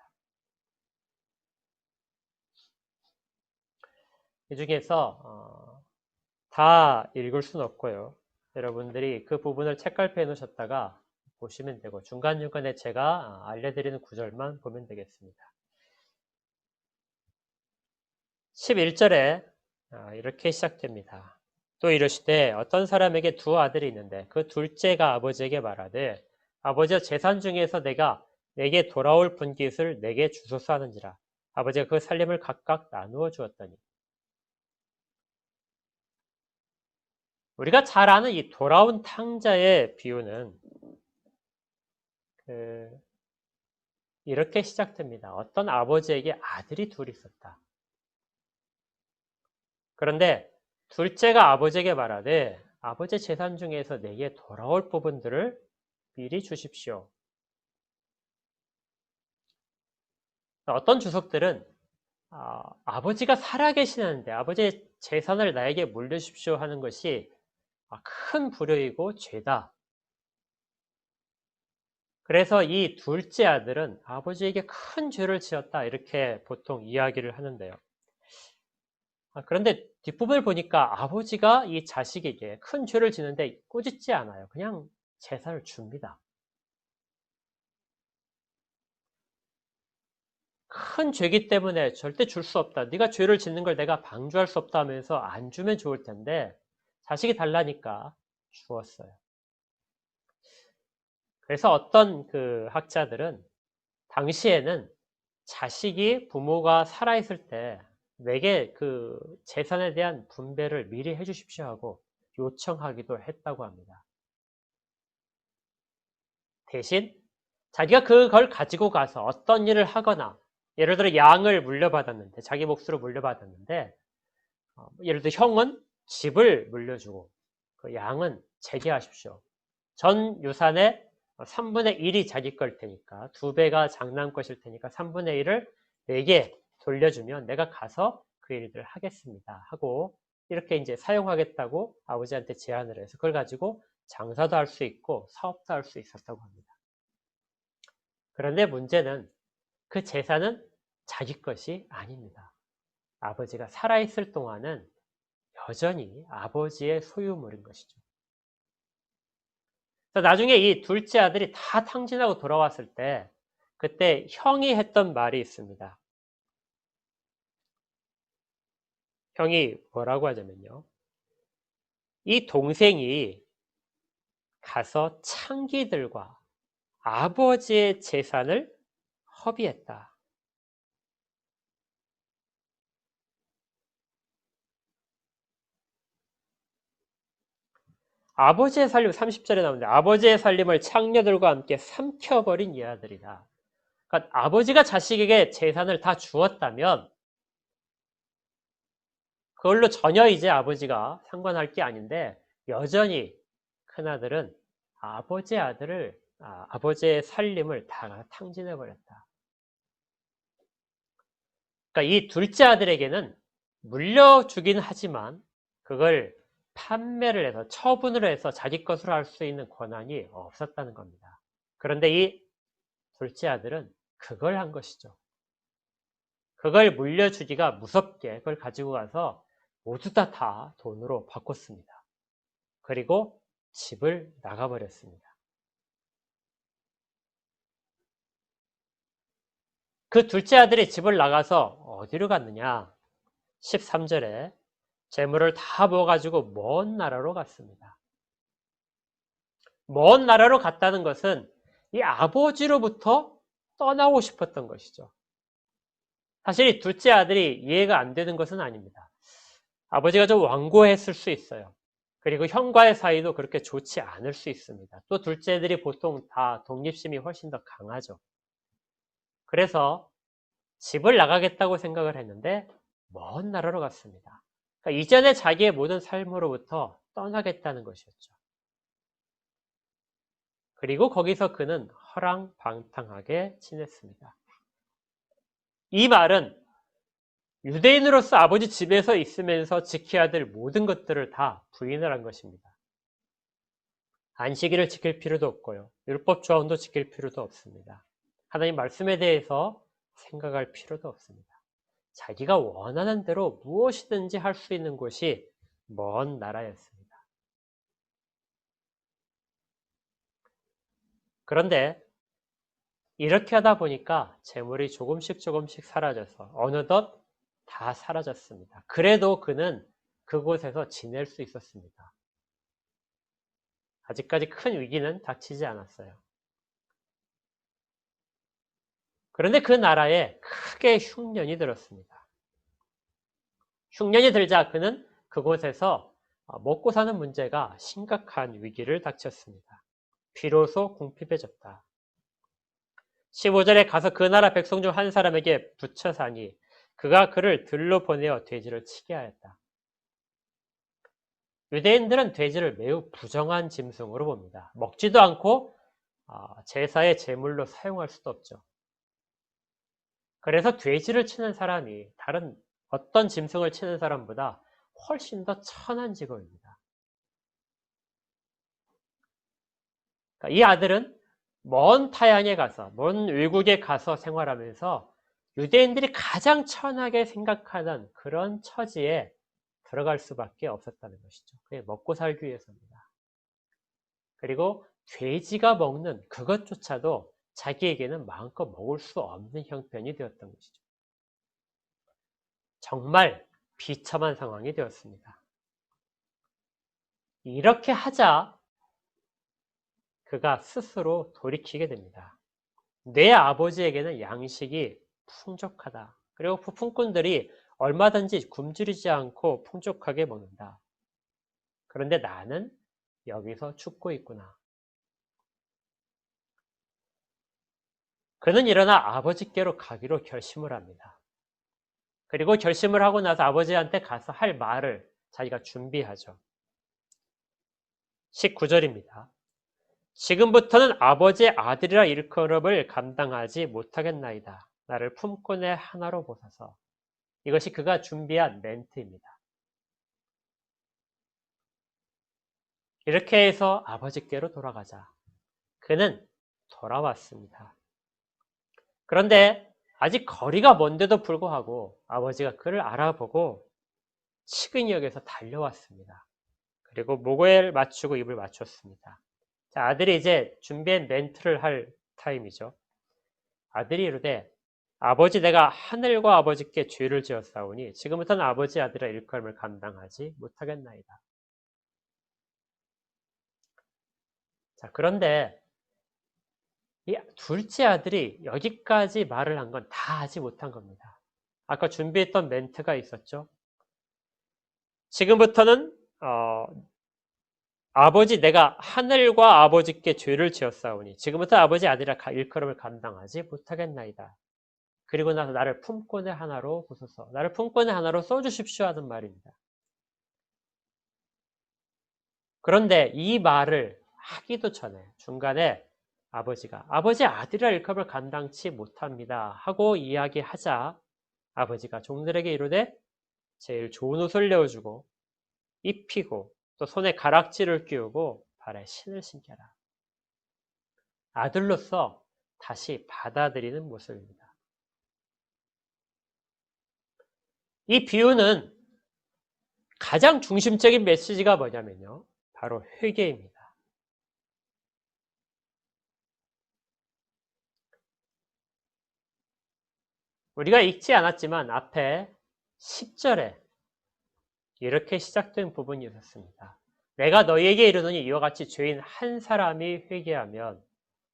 이 중에서 다 읽을 수는 없고요. 여러분들이 그 부분을 책갈피해 놓으셨다가 보시면 되고 중간중간에 제가 알려드리는 구절만 보면 되겠습니다. 11절에 이렇게 시작됩니다. 또 이르시되 어떤 사람에게 두 아들이 있는데 그 둘째가 아버지에게 말하되 아버지여 재산 중에서 내게 돌아올 분깃을 내게 주소서 하는지라. 아버지가 그 살림을 각각 나누어 주었더니. 우리가 잘 아는 이 돌아온 탕자의 비유는 이렇게 시작됩니다. 어떤 아버지에게 아들이 둘이 있었다. 그런데 둘째가 아버지에게 말하되 아버지 재산 중에서 내게 돌아올 부분들을 미리 주십시오. 어떤 주석들은 아버지가 살아계시는데 아버지의 재산을 나에게 물려주십시오 하는 것이 큰 불효이고 죄다. 그래서 이 둘째 아들은 아버지에게 큰 죄를 지었다 이렇게 보통 이야기를 하는데요. 그런데 뒷부분을 보니까 아버지가 이 자식에게 큰 죄를 지는데 꾸짖지 않아요. 그냥 재산을 줍니다. 큰 죄기 때문에 절대 줄 수 없다. 네가 죄를 짓는 걸 내가 방조할 수 없다 하면서 안 주면 좋을 텐데 자식이 달라니까 주었어요. 그래서 어떤 그 학자들은 당시에는 자식이 부모가 살아있을 때 내게 그 재산에 대한 분배를 미리 해주십시오 하고 요청하기도 했다고 합니다. 대신 자기가 그걸 가지고 가서 어떤 일을 하거나 예를 들어 양을 물려받았는데 자기 몫으로 물려받았는데 예를 들어 형은 집을 물려주고 그 양은 재개하십시오. 전 유산의 3분의 1이 자기 걸 테니까 2배가 장남 것일 테니까 3분의 1을 내게 돌려주면 내가 가서 그 일들을 하겠습니다 하고 이렇게 이제 사용하겠다고 아버지한테 제안을 해서 그걸 가지고 장사도 할 수 있고 사업도 할 수 있었다고 합니다. 그런데 문제는 그 재산은 자기 것이 아닙니다. 아버지가 살아있을 동안은 여전히 아버지의 소유물인 것이죠. 나중에 이 둘째 아들이 다 탕진하고 돌아왔을 때 그때 형이 했던 말이 있습니다. 형이 뭐라고 하자면요. 이 동생이 가서 창기들과 아버지의 재산을 허비했다. 아버지의 살림, 30절에 나오는데 아버지의 살림을 창녀들과 함께 삼켜버린 이 아들이다. 그러니까 아버지가 자식에게 재산을 다 주었다면 그걸로 전혀 이제 아버지가 상관할 게 아닌데 여전히 큰아들은 아버지의 살림을 다 탕진해버렸다. 그러니까 이 둘째 아들에게는 물려주긴 하지만 그걸 판매를 해서 처분을 해서 자기 것으로 할 수 있는 권한이 없었다는 겁니다. 그런데 이 둘째 아들은 그걸 한 것이죠. 그걸 물려주기가 무섭게 그걸 가지고 가서 모두 다 돈으로 바꿨습니다. 그리고 집을 나가버렸습니다. 그 둘째 아들이 집을 나가서 어디로 갔느냐? 13절에 재물을 다 모아가지고 먼 나라로 갔습니다. 먼 나라로 갔다는 것은 이 아버지로부터 떠나고 싶었던 것이죠. 사실 이 둘째 아들이 이해가 안 되는 것은 아닙니다. 아버지가 좀 완고했을 수 있어요. 그리고 형과의 사이도 그렇게 좋지 않을 수 있습니다. 또 둘째들이 보통 다 독립심이 훨씬 더 강하죠. 그래서 집을 나가겠다고 생각을 했는데 먼 나라로 갔습니다. 그러니까 이전에 자기의 모든 삶으로부터 떠나겠다는 것이었죠. 그리고 거기서 그는 허랑방탕하게 지냈습니다. 이 말은 유대인으로서 아버지 집에서 있으면서 지켜야 될 모든 것들을 다 부인을 한 것입니다. 안식일을 지킬 필요도 없고요. 율법 조항도 지킬 필요도 없습니다. 하나님 말씀에 대해서 생각할 필요도 없습니다. 자기가 원하는 대로 무엇이든지 할 수 있는 곳이 먼 나라였습니다. 그런데 이렇게 하다 보니까 재물이 조금씩 사라져서 어느덧 다 사라졌습니다. 그래도 그는 그곳에서 지낼 수 있었습니다. 아직까지 큰 위기는 닥치지 않았어요. 그런데 그 나라에 크게 흉년이 들었습니다. 흉년이 들자 그는 그곳에서 먹고 사는 문제가 심각한 위기를 닥쳤습니다. 비로소 궁핍해졌다. 15절에 가서 그 나라 백성 중 한 사람에게 붙여 사니 그가 그를 들로 보내어 돼지를 치게 하였다. 유대인들은 돼지를 매우 부정한 짐승으로 봅니다. 먹지도 않고 제사의 제물로 사용할 수도 없죠. 그래서 돼지를 치는 사람이 다른 어떤 짐승을 치는 사람보다 훨씬 더 천한 직업입니다. 그러니까 이 아들은 먼 타양에 가서, 먼 외국에 가서 생활하면서 유대인들이 가장 천하게 생각하는 그런 처지에 들어갈 수밖에 없었다는 것이죠. 그게 먹고 살기 위해서입니다. 그리고 돼지가 먹는 그것조차도 자기에게는 마음껏 먹을 수 없는 형편이 되었던 것이죠. 정말 비참한 상황이 되었습니다. 이렇게 하자 그가 스스로 돌이키게 됩니다. 내 아버지에게는 양식이 풍족하다. 그리고 품꾼들이 얼마든지 굶주리지 않고 풍족하게 먹는다. 그런데 나는 여기서 죽고 있구나. 그는 일어나 아버지께로 가기로 결심을 합니다. 그리고 결심을 하고 나서 아버지한테 가서 할 말을 자기가 준비하죠. 19절입니다. 지금부터는 아버지의 아들이라 일컬음을 감당하지 못하겠나이다. 나를 품꾼의 하나로 보소서. 이것이 그가 준비한 멘트입니다. 이렇게 해서 아버지께로 돌아가자. 그는 돌아왔습니다. 그런데 아직 거리가 먼데도 불구하고 아버지가 그를 알아보고 측은히 여겨서 달려왔습니다. 그리고 목을 맞추고 입을 맞췄습니다. 자, 아들이 이제 준비한 멘트를 할 타임이죠. 아들이 이르되 아버지 내가 하늘과 아버지께 죄를 지었사오니 지금부터는 아버지 아들의 일컬음을 감당하지 못하겠나이다. 자, 그런데 이 둘째 아들이 여기까지 말을 한 건 다 하지 못한 겁니다. 아까 준비했던 멘트가 있었죠. 지금부터는 아버지 내가 하늘과 아버지께 죄를 지었사오니 지금부터 아버지 아들이라 일컬음을 감당하지 못하겠나이다. 그리고 나서 나를 품꾼의 하나로 보소서. 나를 품꾼의 하나로 써주십시오 하는 말입니다. 그런데 이 말을 하기도 전에 중간에 아버지가 아버지 아들이라 일컬음을 감당치 못합니다 하고 이야기하자 아버지가 종들에게 이르되 제일 좋은 옷을 내어주고 입히고 또 손에 가락지를 끼우고 발에 신을 신겨라. 아들로서 다시 받아들이는 모습입니다. 이 비유는 가장 중심적인 메시지가 뭐냐면요. 바로 회개입니다. 우리가 읽지 않았지만 앞에 10절에 이렇게 시작된 부분이 있었습니다. 내가 너희에게 이르노니 이와 같이 죄인 한 사람이 회개하면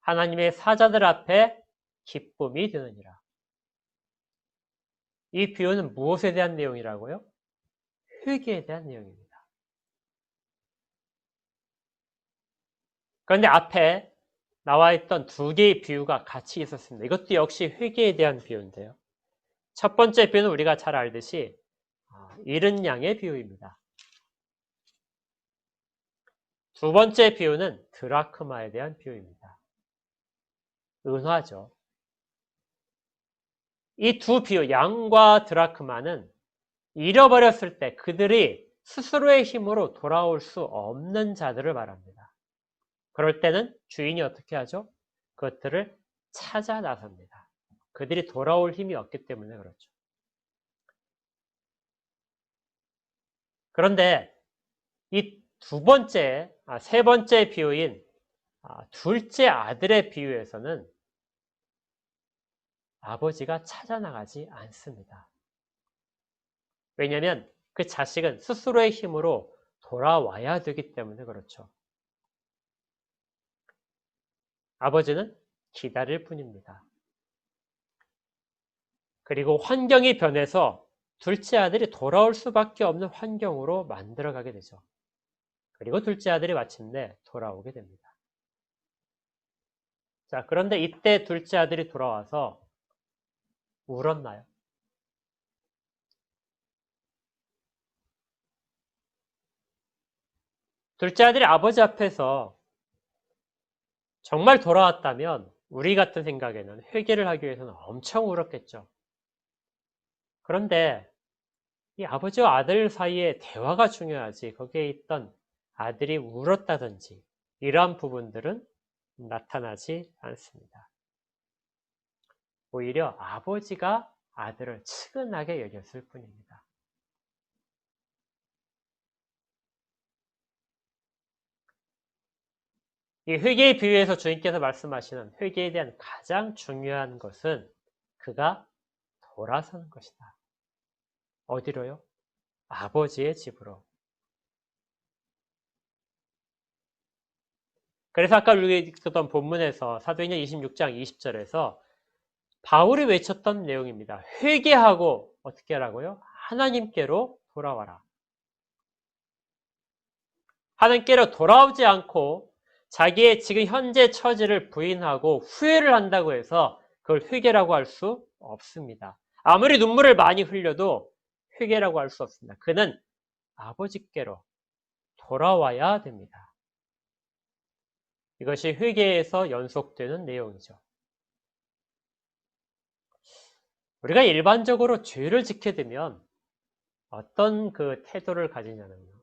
하나님의 사자들 앞에 기쁨이 되느니라. 이 비유는 무엇에 대한 내용이라고요? 회개에 대한 내용입니다. 그런데 앞에 나와 있던 두 개의 비유가 같이 있었습니다. 이것도 역시 회개에 대한 비유인데요. 첫 번째 비유는 우리가 잘 알듯이 잃은 양의 비유입니다. 두 번째 비유는 드라크마에 대한 비유입니다. 은화죠. 이 두 비유, 양과 드라크마는 잃어버렸을 때 그들이 스스로의 힘으로 돌아올 수 없는 자들을 말합니다. 그럴 때는 주인이 어떻게 하죠? 그것들을 찾아 나섭니다. 그들이 돌아올 힘이 없기 때문에 그렇죠. 그런데 이 세 번째 비유인 둘째 아들의 비유에서는 아버지가 찾아 나가지 않습니다. 왜냐하면 그 자식은 스스로의 힘으로 돌아와야 되기 때문에 그렇죠. 아버지는 기다릴 뿐입니다. 그리고 환경이 변해서 둘째 아들이 돌아올 수밖에 없는 환경으로 만들어가게 되죠. 그리고 둘째 아들이 마침내 돌아오게 됩니다. 자, 그런데 이때 둘째 아들이 돌아와서 울었나요? 둘째 아들이 아버지 앞에서 정말 돌아왔다면 우리 같은 생각에는 회개를 하기 위해서는 엄청 울었겠죠. 그런데 이 아버지와 아들 사이의 대화가 중요하지 거기에 있던 아들이 울었다든지 이러한 부분들은 나타나지 않습니다. 오히려 아버지가 아들을 측은하게 여겼을 뿐입니다. 이 회개의 비유에서 주님께서 말씀하시는 회개에 대한 가장 중요한 것은 그가 돌아서는 것이다. 어디로요? 아버지의 집으로. 그래서 아까 우리가 읽었던 본문에서 사도행전 26장 20절에서 바울이 외쳤던 내용입니다. 회개하고 어떻게 하라고요? 하나님께로 돌아와라. 하나님께로 돌아오지 않고 자기의 지금 현재 처지를 부인하고 후회를 한다고 해서 그걸 회개라고 할 수 없습니다. 아무리 눈물을 많이 흘려도 회개라고 할 수 없습니다. 그는 아버지께로 돌아와야 됩니다. 이것이 회개에서 연속되는 내용이죠. 우리가 일반적으로 죄를 짓게 되면 어떤 그 태도를 가지냐면요.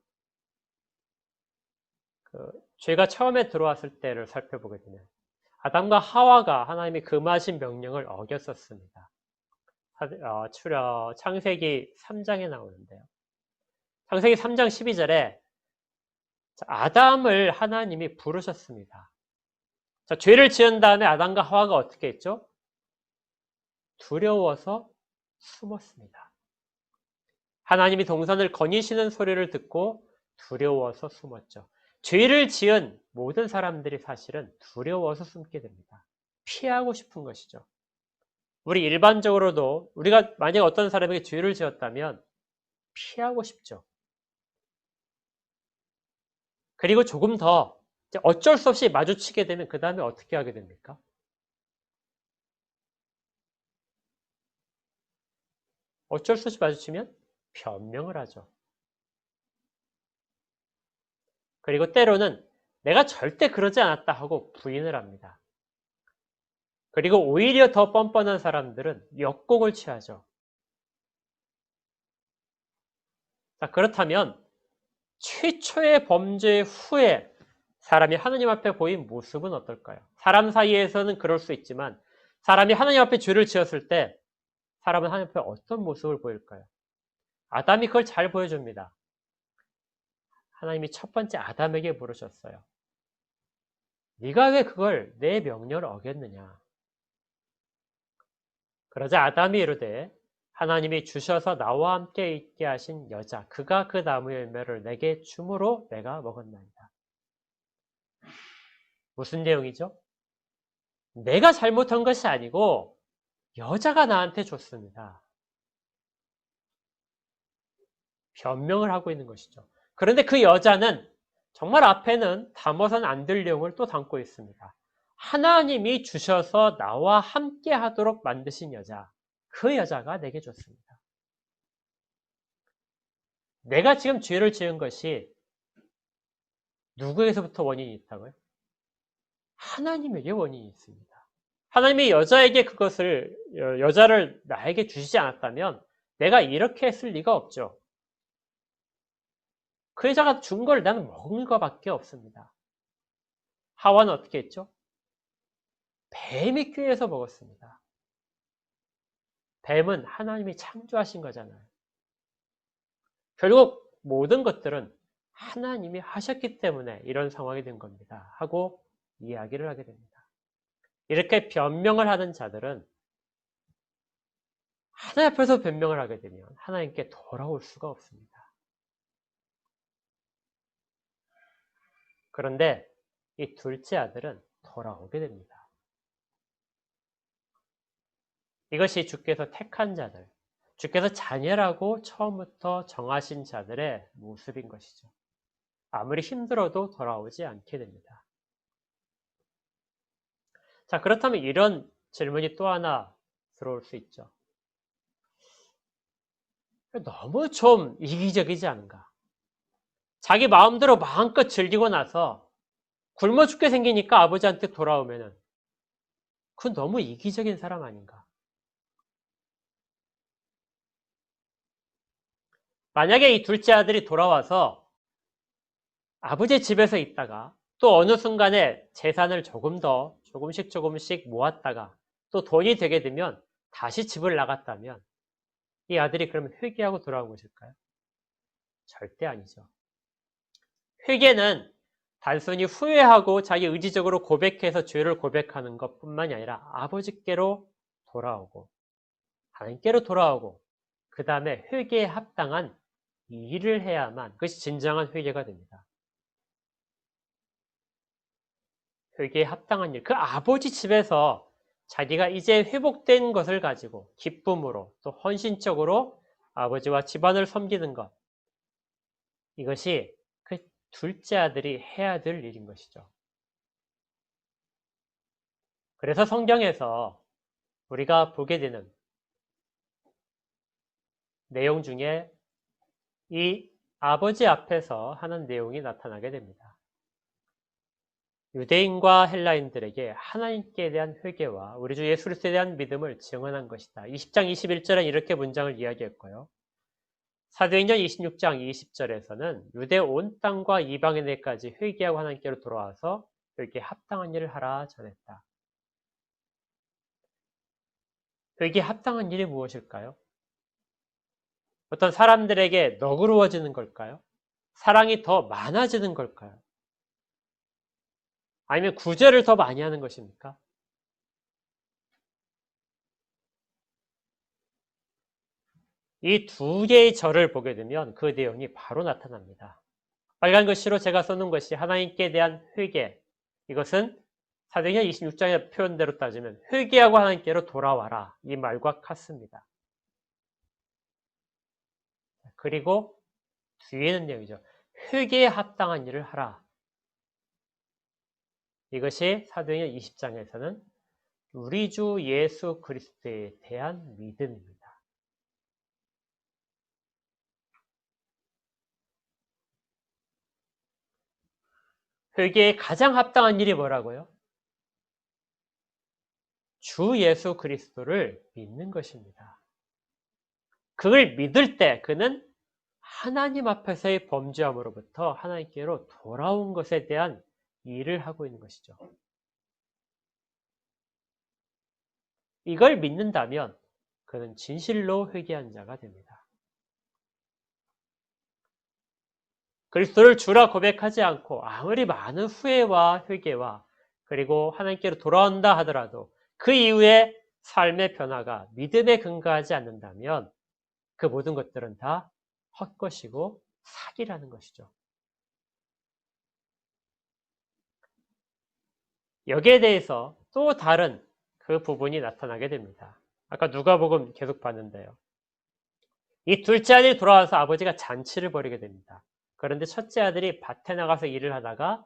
죄가 처음에 들어왔을 때를 살펴보게 되면 아담과 하와가 하나님이 금하신 명령을 어겼었습니다. 창세기 3장에 나오는데요. 창세기 3장 12절에 아담을 하나님이 부르셨습니다. 자, 죄를 지은 다음에 아담과 하와가 어떻게 했죠? 두려워서 숨었습니다. 하나님이 동산을 거니시는 소리를 듣고 두려워서 숨었죠. 죄를 지은 모든 사람들이 사실은 두려워서 숨게 됩니다. 피하고 싶은 것이죠. 우리 일반적으로도 우리가 만약 어떤 사람에게 죄를 지었다면 피하고 싶죠. 그리고 조금 더 어쩔 수 없이 마주치게 되면 그 다음에 어떻게 하게 됩니까? 어쩔 수 없이 마주치면 변명을 하죠. 그리고 때로는 내가 절대 그러지 않았다 하고 부인을 합니다. 그리고 오히려 더 뻔뻔한 사람들은 역공을 취하죠. 자, 그렇다면 최초의 범죄 후에 사람이 하나님 앞에 보인 모습은 어떨까요? 사람 사이에서는 그럴 수 있지만 사람이 하나님 앞에 죄를 지었을 때 사람은 하나님 앞에 어떤 모습을 보일까요? 아담이 그걸 잘 보여줍니다. 하나님이 첫 번째 아담에게 물으셨어요. 네가 왜 그걸 내 명령을 어겼느냐? 그러자 아담이 이르되 하나님이 주셔서 나와 함께 있게 하신 여자 그가 그 나무의 열매를 내게 주므로 내가 먹었나이다. 무슨 내용이죠? 내가 잘못한 것이 아니고 여자가 나한테 줬습니다. 변명을 하고 있는 것이죠. 그런데 그 여자는 정말 앞에는 담아서는 안 될 내용을 또 담고 있습니다. 하나님이 주셔서 나와 함께 하도록 만드신 여자, 그 여자가 내게 줬습니다. 내가 지금 죄를 지은 것이 누구에게서부터 원인이 있다고요? 하나님에게 원인이 있습니다. 하나님이 여자에게 그것을, 여자를 나에게 주시지 않았다면 내가 이렇게 했을 리가 없죠. 그 여자가 준 걸 나는 먹은 것밖에 없습니다. 하와는 어떻게 했죠? 뱀이 꾀해서 먹었습니다. 뱀은 하나님이 창조하신 거잖아요. 결국 모든 것들은 하나님이 하셨기 때문에 이런 상황이 된 겁니다. 하고 이야기를 하게 됩니다. 이렇게 변명을 하는 자들은 하나님 앞에서 변명을 하게 되면 하나님께 돌아올 수가 없습니다. 그런데 이 둘째 아들은 돌아오게 됩니다. 이것이 주께서 택한 자들, 주께서 자녀라고 처음부터 정하신 자들의 모습인 것이죠. 아무리 힘들어도 돌아오지 않게 됩니다. 자, 그렇다면 이런 질문이 또 하나 들어올 수 있죠. 너무 좀 이기적이지 않은가? 자기 마음대로 마음껏 즐기고 나서 굶어 죽게 생기니까 아버지한테 돌아오면은 그건 너무 이기적인 사람 아닌가? 만약에 이 둘째 아들이 돌아와서 아버지 집에서 있다가 또 어느 순간에 재산을 조금씩 모았다가 또 돈이 되게 되면 다시 집을 나갔다면 이 아들이 그러면 회개하고 돌아온 것일까요? 절대 아니죠. 회개는 단순히 후회하고 자기 의지적으로 고백해서 죄를 고백하는 것뿐만이 아니라 아버지께로 돌아오고 하나님께로 돌아오고 그 다음에 회개에 합당한 일을 해야만 그것이 진정한 회개가 됩니다. 회개에 합당한 일, 그 아버지 집에서 자기가 이제 회복된 것을 가지고 기쁨으로 또 헌신적으로 아버지와 집안을 섬기는 것, 이것이 그 둘째 아들이 해야 될 일인 것이죠. 그래서 성경에서 우리가 보게 되는 내용 중에 이 아버지 앞에서 하는 내용이 나타나게 됩니다. 유대인과 헬라인들에게 하나님께 대한 회개와 우리 주 예수 그리스도에 대한 믿음을 증언한 것이다. 20장 21절은 이렇게 문장을 이야기했고요. 사도행전 26장 20절에서는 유대 온 땅과 이방인에게까지 회개하고 하나님께로 돌아와서 회개에 합당한 일을 하라 전했다. 회개에 합당한 일이 무엇일까요? 어떤 사람들에게 너그러워지는 걸까요? 사랑이 더 많아지는 걸까요? 아니면 구제를 더 많이 하는 것입니까? 이 두 개의 절을 보게 되면 그 내용이 바로 나타납니다. 빨간 글씨로 제가 써놓은 것이 하나님께 대한 회개. 이것은 사도행전 26장의 표현대로 따지면 회개하고 하나님께로 돌아와라. 이 말과 같습니다. 그리고 뒤에는 내용이죠. 회개에 합당한 일을 하라. 이것이 사도행전 20장에서는 우리 주 예수 그리스도에 대한 믿음입니다. 회개에 가장 합당한 일이 뭐라고요? 주 예수 그리스도를 믿는 것입니다. 그걸 믿을 때 그는 하나님 앞에서의 범죄함으로부터 하나님께로 돌아온 것에 대한 일을 하고 있는 것이죠. 이걸 믿는다면 그는 진실로 회개한 자가 됩니다. 그리스도를 주라 고백하지 않고 아무리 많은 후회와 회개와 그리고 하나님께로 돌아온다 하더라도 그 이후에 삶의 변화가 믿음에 근거하지 않는다면 그 모든 것들은 다 헛것이고 사기라는 것이죠. 여기에 대해서 또 다른 그 부분이 나타나게 됩니다. 아까 누가복음 계속 봤는데요. 이 둘째 아들이 돌아와서 아버지가 잔치를 벌이게 됩니다. 그런데 첫째 아들이 밭에 나가서 일을 하다가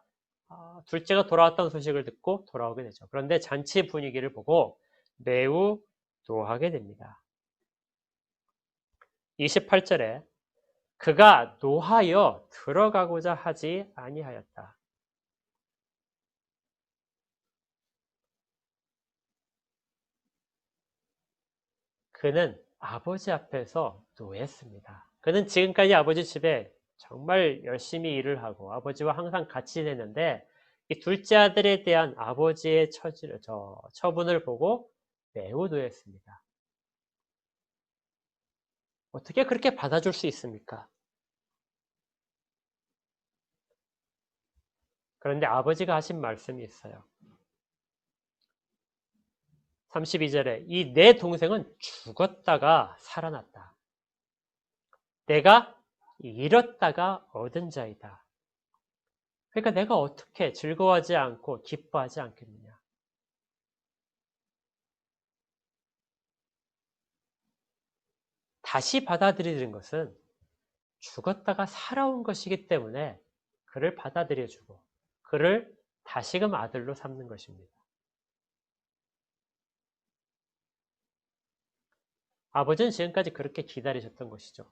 둘째가 돌아왔다는 소식을 듣고 돌아오게 되죠. 그런데 잔치 분위기를 보고 매우 노하게 됩니다. 28절에 그가 노하여 들어가고자 하지 아니하였다. 그는 아버지 앞에서 노했습니다. 그는 지금까지 아버지 집에 정말 열심히 일을 하고 아버지와 항상 같이 지냈는데 이 둘째 아들에 대한 아버지의 처분을 보고 매우 노했습니다. 어떻게 그렇게 받아줄 수 있습니까? 그런데 아버지가 하신 말씀이 있어요. 32절에 이 내 동생은 죽었다가 살아났다. 내가 잃었다가 얻은 자이다. 그러니까 내가 어떻게 즐거워하지 않고 기뻐하지 않겠느냐. 다시 받아들이는 것은 죽었다가 살아온 것이기 때문에 그를 받아들여주고 그를 다시금 아들로 삼는 것입니다. 아버지는 지금까지 그렇게 기다리셨던 것이죠.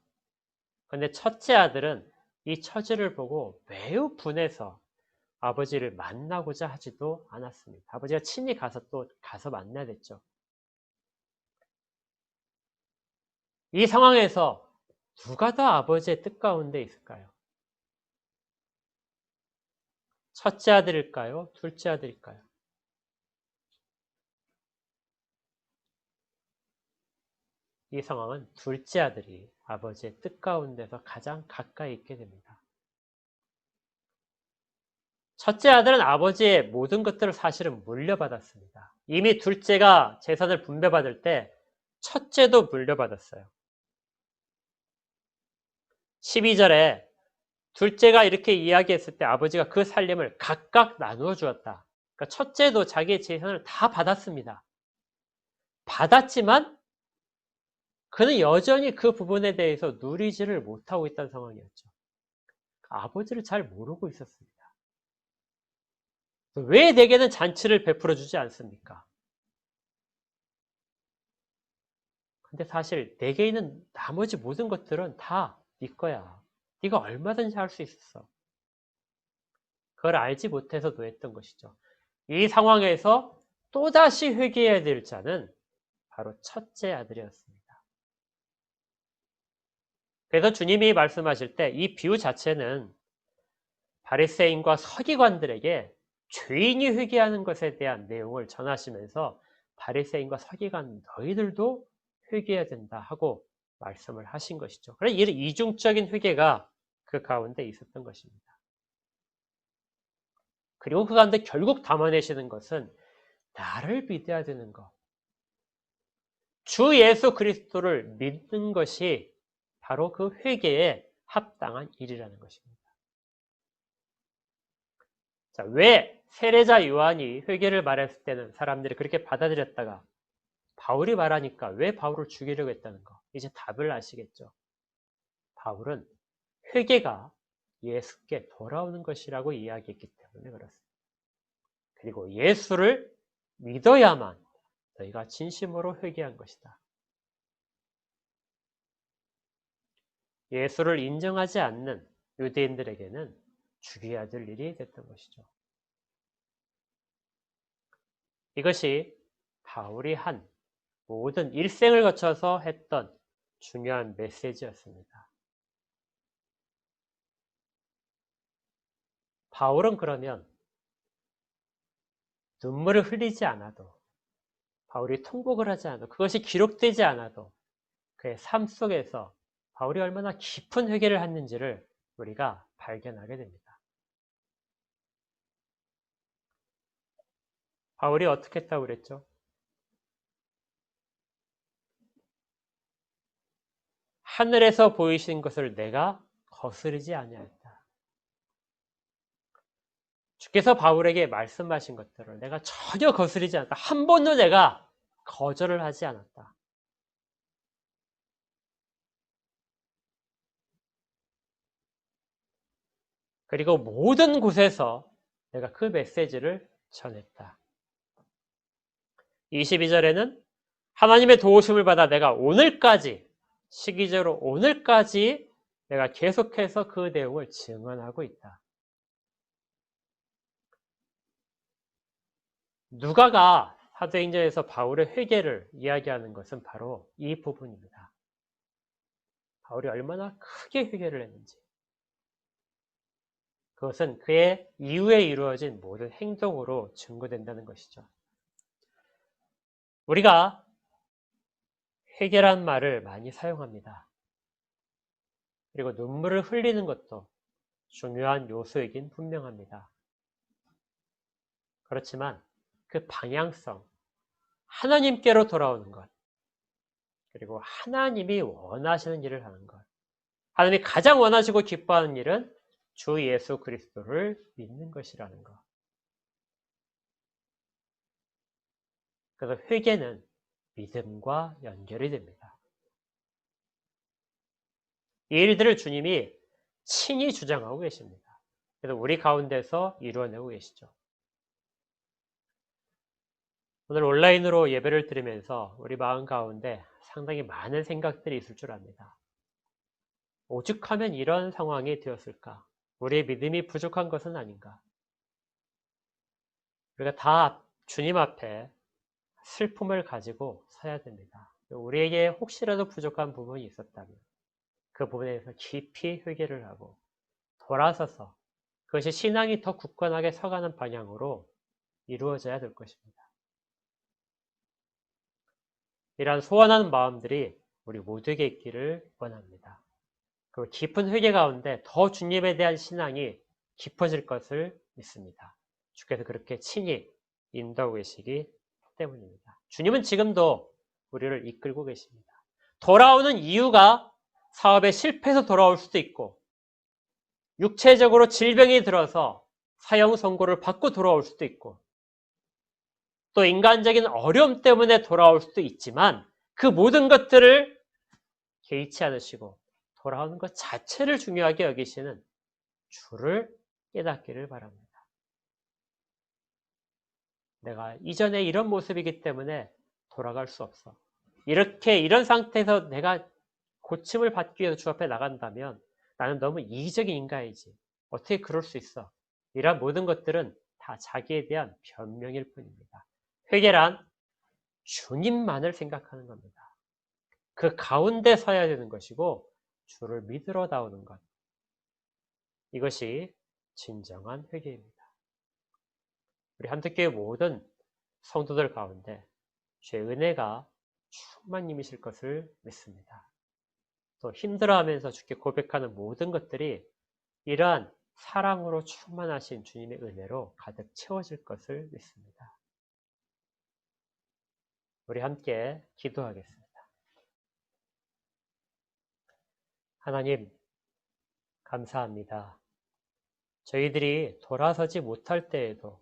그런데 첫째 아들은 이 처지를 보고 매우 분해서 아버지를 만나고자 하지도 않았습니다. 아버지가 친히 가서 만나야 됐죠. 이 상황에서 누가 더 아버지의 뜻 가운데 있을까요? 첫째 아들일까요? 둘째 아들일까요? 이 상황은 둘째 아들이 아버지의 뜻 가운데서 가장 가까이 있게 됩니다. 첫째 아들은 아버지의 모든 것들을 사실은 물려받았습니다. 이미 둘째가 재산을 분배받을 때 첫째도 물려받았어요. 12절에 둘째가 이렇게 이야기했을 때 아버지가 그 살림을 각각 나누어 주었다. 그러니까 첫째도 자기의 재산을 다 받았습니다. 받았지만 그는 여전히 그 부분에 대해서 누리지를 못하고 있다는 상황이었죠. 아버지를 잘 모르고 있었습니다. 왜 내게는 잔치를 베풀어 주지 않습니까? 근데 사실 내게 있는 나머지 모든 것들은 다 네 거야. 네가 얼마든지 할 수 있었어. 그걸 알지 못해서 노했던 것이죠. 이 상황에서 또다시 회개해야 될 자는 바로 첫째 아들이었습니다. 그래서 주님이 말씀하실 때 이 비유 자체는 바리새인과 서기관들에게 죄인이 회개하는 것에 대한 내용을 전하시면서 바리새인과 서기관 너희들도 회개해야 된다 하고 말씀을 하신 것이죠. 그래서 이런 이중적인 회개가 그 가운데 있었던 것입니다. 그리고 그 가운데 결국 담아내시는 것은 나를 믿어야 되는 것. 주 예수 그리스도를 믿는 것이 바로 그 회개에 합당한 일이라는 것입니다. 자, 왜 세례자 요한이 회개를 말했을 때는 사람들이 그렇게 받아들였다가 바울이 말하니까 왜 바울을 죽이려고 했다는 거. 이제 답을 아시겠죠. 바울은 회개가 예수께 돌아오는 것이라고 이야기했기 때문에 그렇습니다. 그리고 예수를 믿어야만 너희가 진심으로 회개한 것이다. 예수를 인정하지 않는 유대인들에게는 죽여야 될 일이 됐던 것이죠. 이것이 바울이 한 모든 일생을 거쳐서 했던 중요한 메시지였습니다. 바울은 그러면 눈물을 흘리지 않아도, 바울이 통곡을 하지 않아도, 그것이 기록되지 않아도 그의 삶 속에서 바울이 얼마나 깊은 회개를 했는지를 우리가 발견하게 됩니다. 바울이 어떻게 했다고 그랬죠? 하늘에서 보이신 것을 내가 거스르지 아니하였다. 주께서 바울에게 말씀하신 것들을 내가 전혀 거스르지 않았다. 한 번도 내가 거절을 하지 않았다. 그리고 모든 곳에서 내가 그 메시지를 전했다. 22절에는 하나님의 도우심을 받아 내가 오늘까지 시기적으로 오늘까지 내가 계속해서 그 내용을 증언하고 있다. 누가가 사도행전에서 바울의 회개를 이야기하는 것은 바로 이 부분입니다. 바울이 얼마나 크게 회개를 했는지, 그것은 그의 이후에 이루어진 모든 행동으로 증거된다는 것이죠. 우리가 회개란 말을 많이 사용합니다. 그리고 눈물을 흘리는 것도 중요한 요소이긴 분명합니다. 그렇지만 그 방향성, 하나님께로 돌아오는 것, 그리고 하나님이 원하시는 일을 하는 것, 하나님이 가장 원하시고 기뻐하는 일은 주 예수 그리스도를 믿는 것이라는 것. 그래서 회개는 믿음과 연결이 됩니다. 이 일들을 주님이 친히 주장하고 계십니다. 그래서 우리 가운데서 이루어내고 계시죠. 오늘 온라인으로 예배를 드리면서 우리 마음 가운데 상당히 많은 생각들이 있을 줄 압니다. 오죽하면 이런 상황이 되었을까? 우리의 믿음이 부족한 것은 아닌가? 우리가 다 주님 앞에 슬픔을 가지고 서야 됩니다. 우리에게 혹시라도 부족한 부분이 있었다면 그 부분에 대해서 깊이 회개를 하고 돌아서서 그것이 신앙이 더 굳건하게 서가는 방향으로 이루어져야 될 것입니다. 이러한 소원하는 마음들이 우리 모두에게 있기를 원합니다. 그 깊은 회개 가운데 더 주님에 대한 신앙이 깊어질 것을 믿습니다. 주께서 그렇게 친히 인도하고 계시기 때문입니다. 주님은 지금도 우리를 이끌고 계십니다. 돌아오는 이유가 사업에 실패해서 돌아올 수도 있고, 육체적으로 질병이 들어서 사형 선고를 받고 돌아올 수도 있고, 또 인간적인 어려움 때문에 돌아올 수도 있지만 그 모든 것들을 개의치 않으시고 돌아오는 것 자체를 중요하게 여기시는 주를 깨닫기를 바랍니다. 내가 이전에 이런 모습이기 때문에 돌아갈 수 없어. 이런 상태에서 내가 고침을 받기 위해서 주 앞에 나간다면 나는 너무 이기적인 인간이지. 어떻게 그럴 수 있어? 이런 모든 것들은 다 자기에 대한 변명일 뿐입니다. 회개란 주님만을 생각하는 겁니다. 그 가운데 서야 되는 것이고 주를 믿으러 나오는 것. 이것이 진정한 회개입니다. 우리 한특교회 모든 성도들 가운데 주의 은혜가 충만히 임하실 것을 믿습니다. 또 힘들어하면서 주께 고백하는 모든 것들이 이러한 사랑으로 충만하신 주님의 은혜로 가득 채워질 것을 믿습니다. 우리 함께 기도하겠습니다. 하나님, 감사합니다. 저희들이 돌아서지 못할 때에도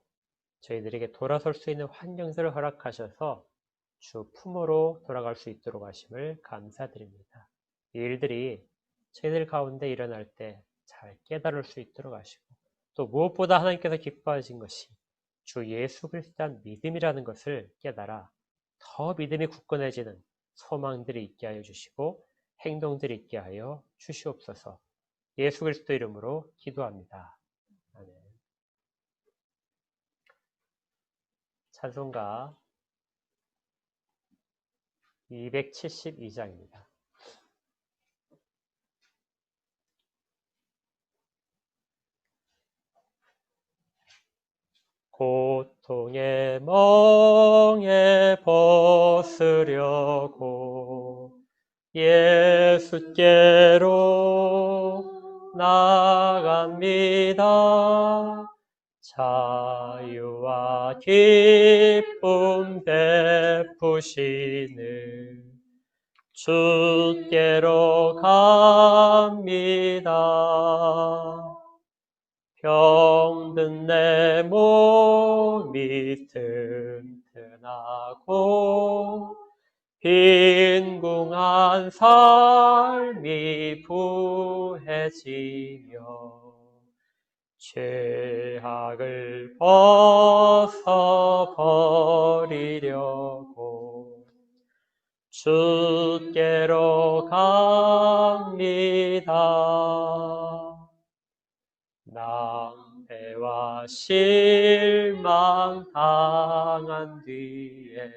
저희들에게 돌아설 수 있는 환경들을 허락하셔서 주 품으로 돌아갈 수 있도록 하심을 감사드립니다. 이 일들이 저희들 가운데 일어날 때 잘 깨달을 수 있도록 하시고, 또 무엇보다 하나님께서 기뻐하신 것이 주 예수 그리스도에 대한 믿음이라는 것을 깨달아 더 믿음이 굳건해지는 소망들이 있게 하여 주시고 행동들이 있게 하여 주시옵소서. 예수 그리스도 이름으로 기도합니다. 아멘. 찬송가 272장입니다. 고통의 멍에 벗으려고 예수께로 나갑니다. 자유와 기쁨 베푸시는 주께로 갑니다. 병든 내 몸이 튼튼하고 빈궁한 삶이 부해지며 죄악을 벗어버리려고 주께로 갑니다. 낭패와 실망 당한 뒤에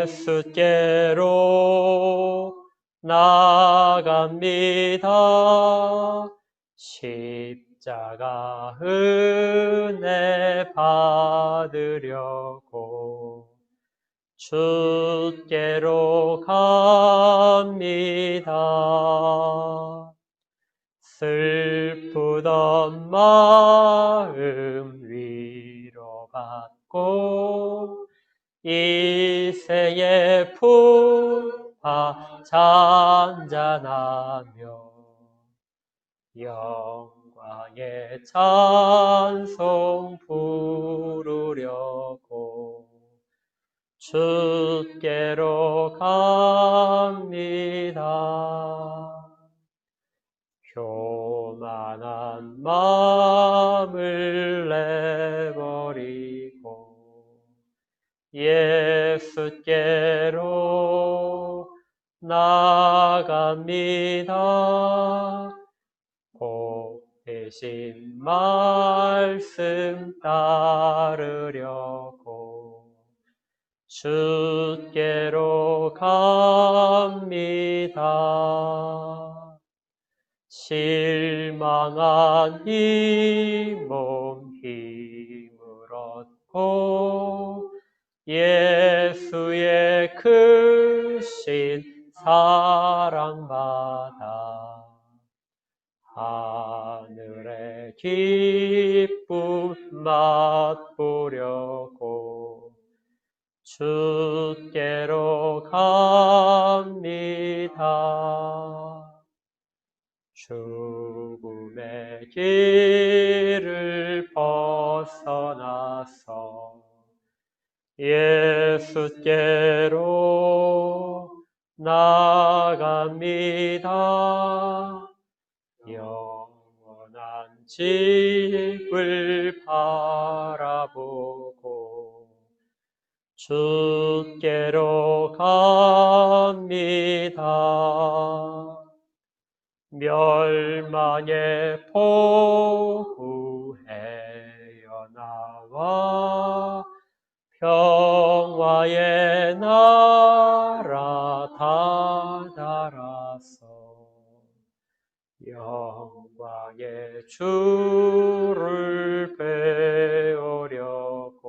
예수께로 나갑니다. 십자가 은혜 받으려고 주께로 갑니다. 슬프던 마음 위로받고 이생의 풍파 잔잔하며 영광의 찬송 부르려고 주께로 갑니다. 교만한 마음을 내버리고 예수께로 나갑니다. 복 되신 말씀 따르려고 주께로 갑니다. 실망한 이 몸 힘을 얻고 예수의 크신 사랑받아 하늘의 기쁨 맛보려고 주께로 갑니다. 죽음의 길을 벗어나서 예수께로 나갑니다. 영원한 집을 바라보고 주께로 갑니다. 멸망의 포구에어 나와 평화의 나라 다다라서 영광의 주를 배우려고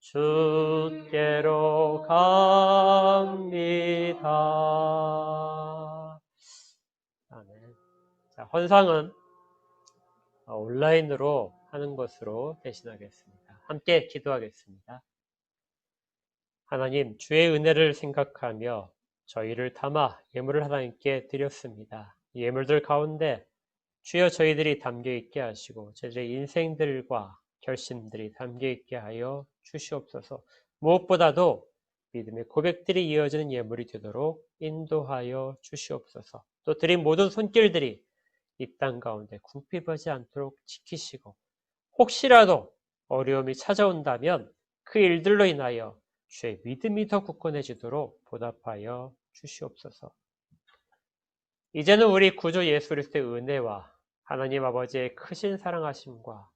주께로 갑니다. 아멘. 자, 헌상은 온라인으로 하는 것으로 대신하겠습니다. 함께 기도하겠습니다. 하나님, 주의 은혜를 생각하며 저희를 담아 예물을 하나님께 드렸습니다. 이 예물들 가운데 주여 저희들이 담겨있게 하시고 저희들의 인생들과 결심들이 담겨있게 하여 주시옵소서. 무엇보다도 믿음의 고백들이 이어지는 예물이 되도록 인도하여 주시옵소서. 또 드린 모든 손길들이 이 땅 가운데 궁핍하지 않도록 지키시고 혹시라도 어려움이 찾아온다면 그 일들로 인하여 주의 믿음이 더 굳건해지도록 보답하여 주시옵소서. 이제는 우리 구주 예수 그리스도의 은혜와 하나님 아버지의 크신 사랑하심과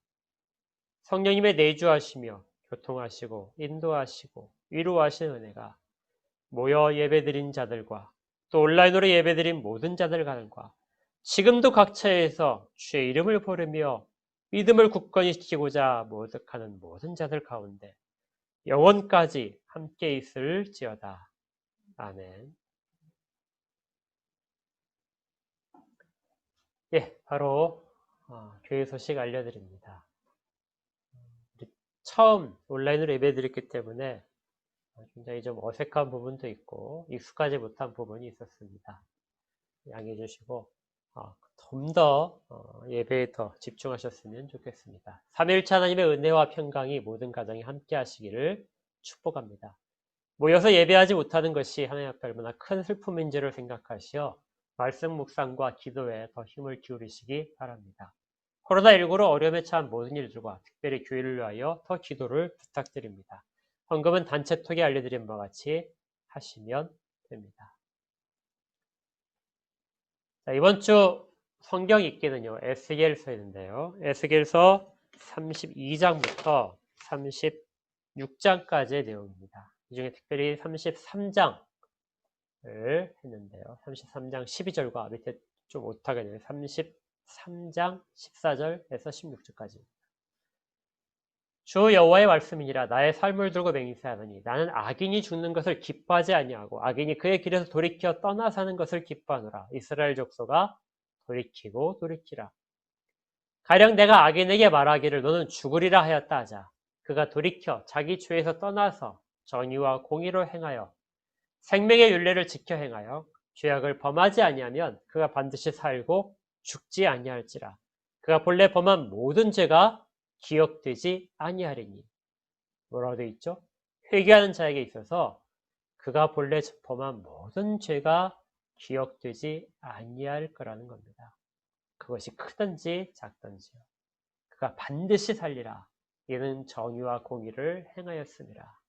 성령님의 내주하시며 교통하시고 인도하시고 위로하시는 은혜가 모여 예배드린 자들과 또 온라인으로 예배드린 모든 자들과 지금도 각처에서 주의 이름을 부르며 믿음을 굳건히 지키고자 모색하는 모든 자들 가운데 영원까지 함께 있을지어다. 아멘. 예, 바로 교회 소식 알려드립니다. 처음 온라인으로 예배드렸기 때문에 굉장히 좀 어색한 부분도 있고 익숙하지 못한 부분이 있었습니다. 양해해 주시고 좀 더 예배에 더 집중하셨으면 좋겠습니다. 삼위일체 하나님의 은혜와 평강이 모든 가정에 함께 하시기를 축복합니다. 모여서 예배하지 못하는 것이 하나님 앞에 얼마나 큰 슬픔인지를 생각하시어 말씀 묵상과 기도에 더 힘을 기울이시기 바랍니다. 코로나19로 어려움에 처한 모든 일들과 특별히 교회를 위하여 더 기도를 부탁드립니다. 헌금은 단체 톡에 알려드린 바와 같이 하시면 됩니다. 자, 이번 주 성경 읽기는요, 에스겔서에 있는데요. 에스겔서 32장부터 36장까지의 내용입니다. 이 중에 특별히 33장을 했는데요. 33장 12절과 밑에 좀 오타가 있네요. 33장 14절에서 16절까지. 주 여호와의 말씀이니라. 나의 삶을 두고 맹세하노니 나는 악인이 죽는 것을 기뻐하지 아니하고 악인이 그의 길에서 돌이켜 떠나 사는 것을 기뻐하노라. 이스라엘 족속아 돌이키고 돌이키라. 가령 내가 악인에게 말하기를 너는 죽으리라 하였다 하자. 그가 돌이켜 자기 죄에서 떠나서 정의와 공의로 행하여 생명의 율례를 지켜 행하여 죄악을 범하지 아니하면 그가 반드시 살고 죽지 아니할지라. 그가 본래 범한 모든 죄가 기억되지 아니하리니. 뭐라고 되어 있죠? 회개하는 자에게 있어서 그가 본래 범한 모든 죄가 기억되지 아니할 거라는 겁니다. 그것이 크든지 작든지요. 그가 반드시 살리라. 이는 정의와 공의를 행하였습니다.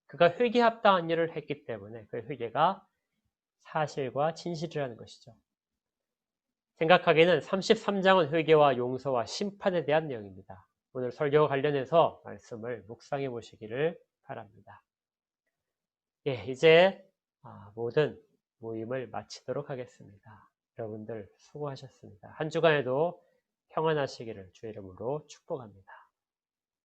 그가 회개에 합당한 일을 했기 때문에 그 회개가 사실과 진실이라는 것이죠. 생각하기에는 33장은 회개와 용서와 심판에 대한 내용입니다. 오늘 설교와 관련해서 말씀을 묵상해 보시기를 바랍니다. 예, 이제 모든 모임을 마치도록 하겠습니다. 여러분들 수고하셨습니다. 한 주간에도 평안하시기를 주의 이름으로 축복합니다.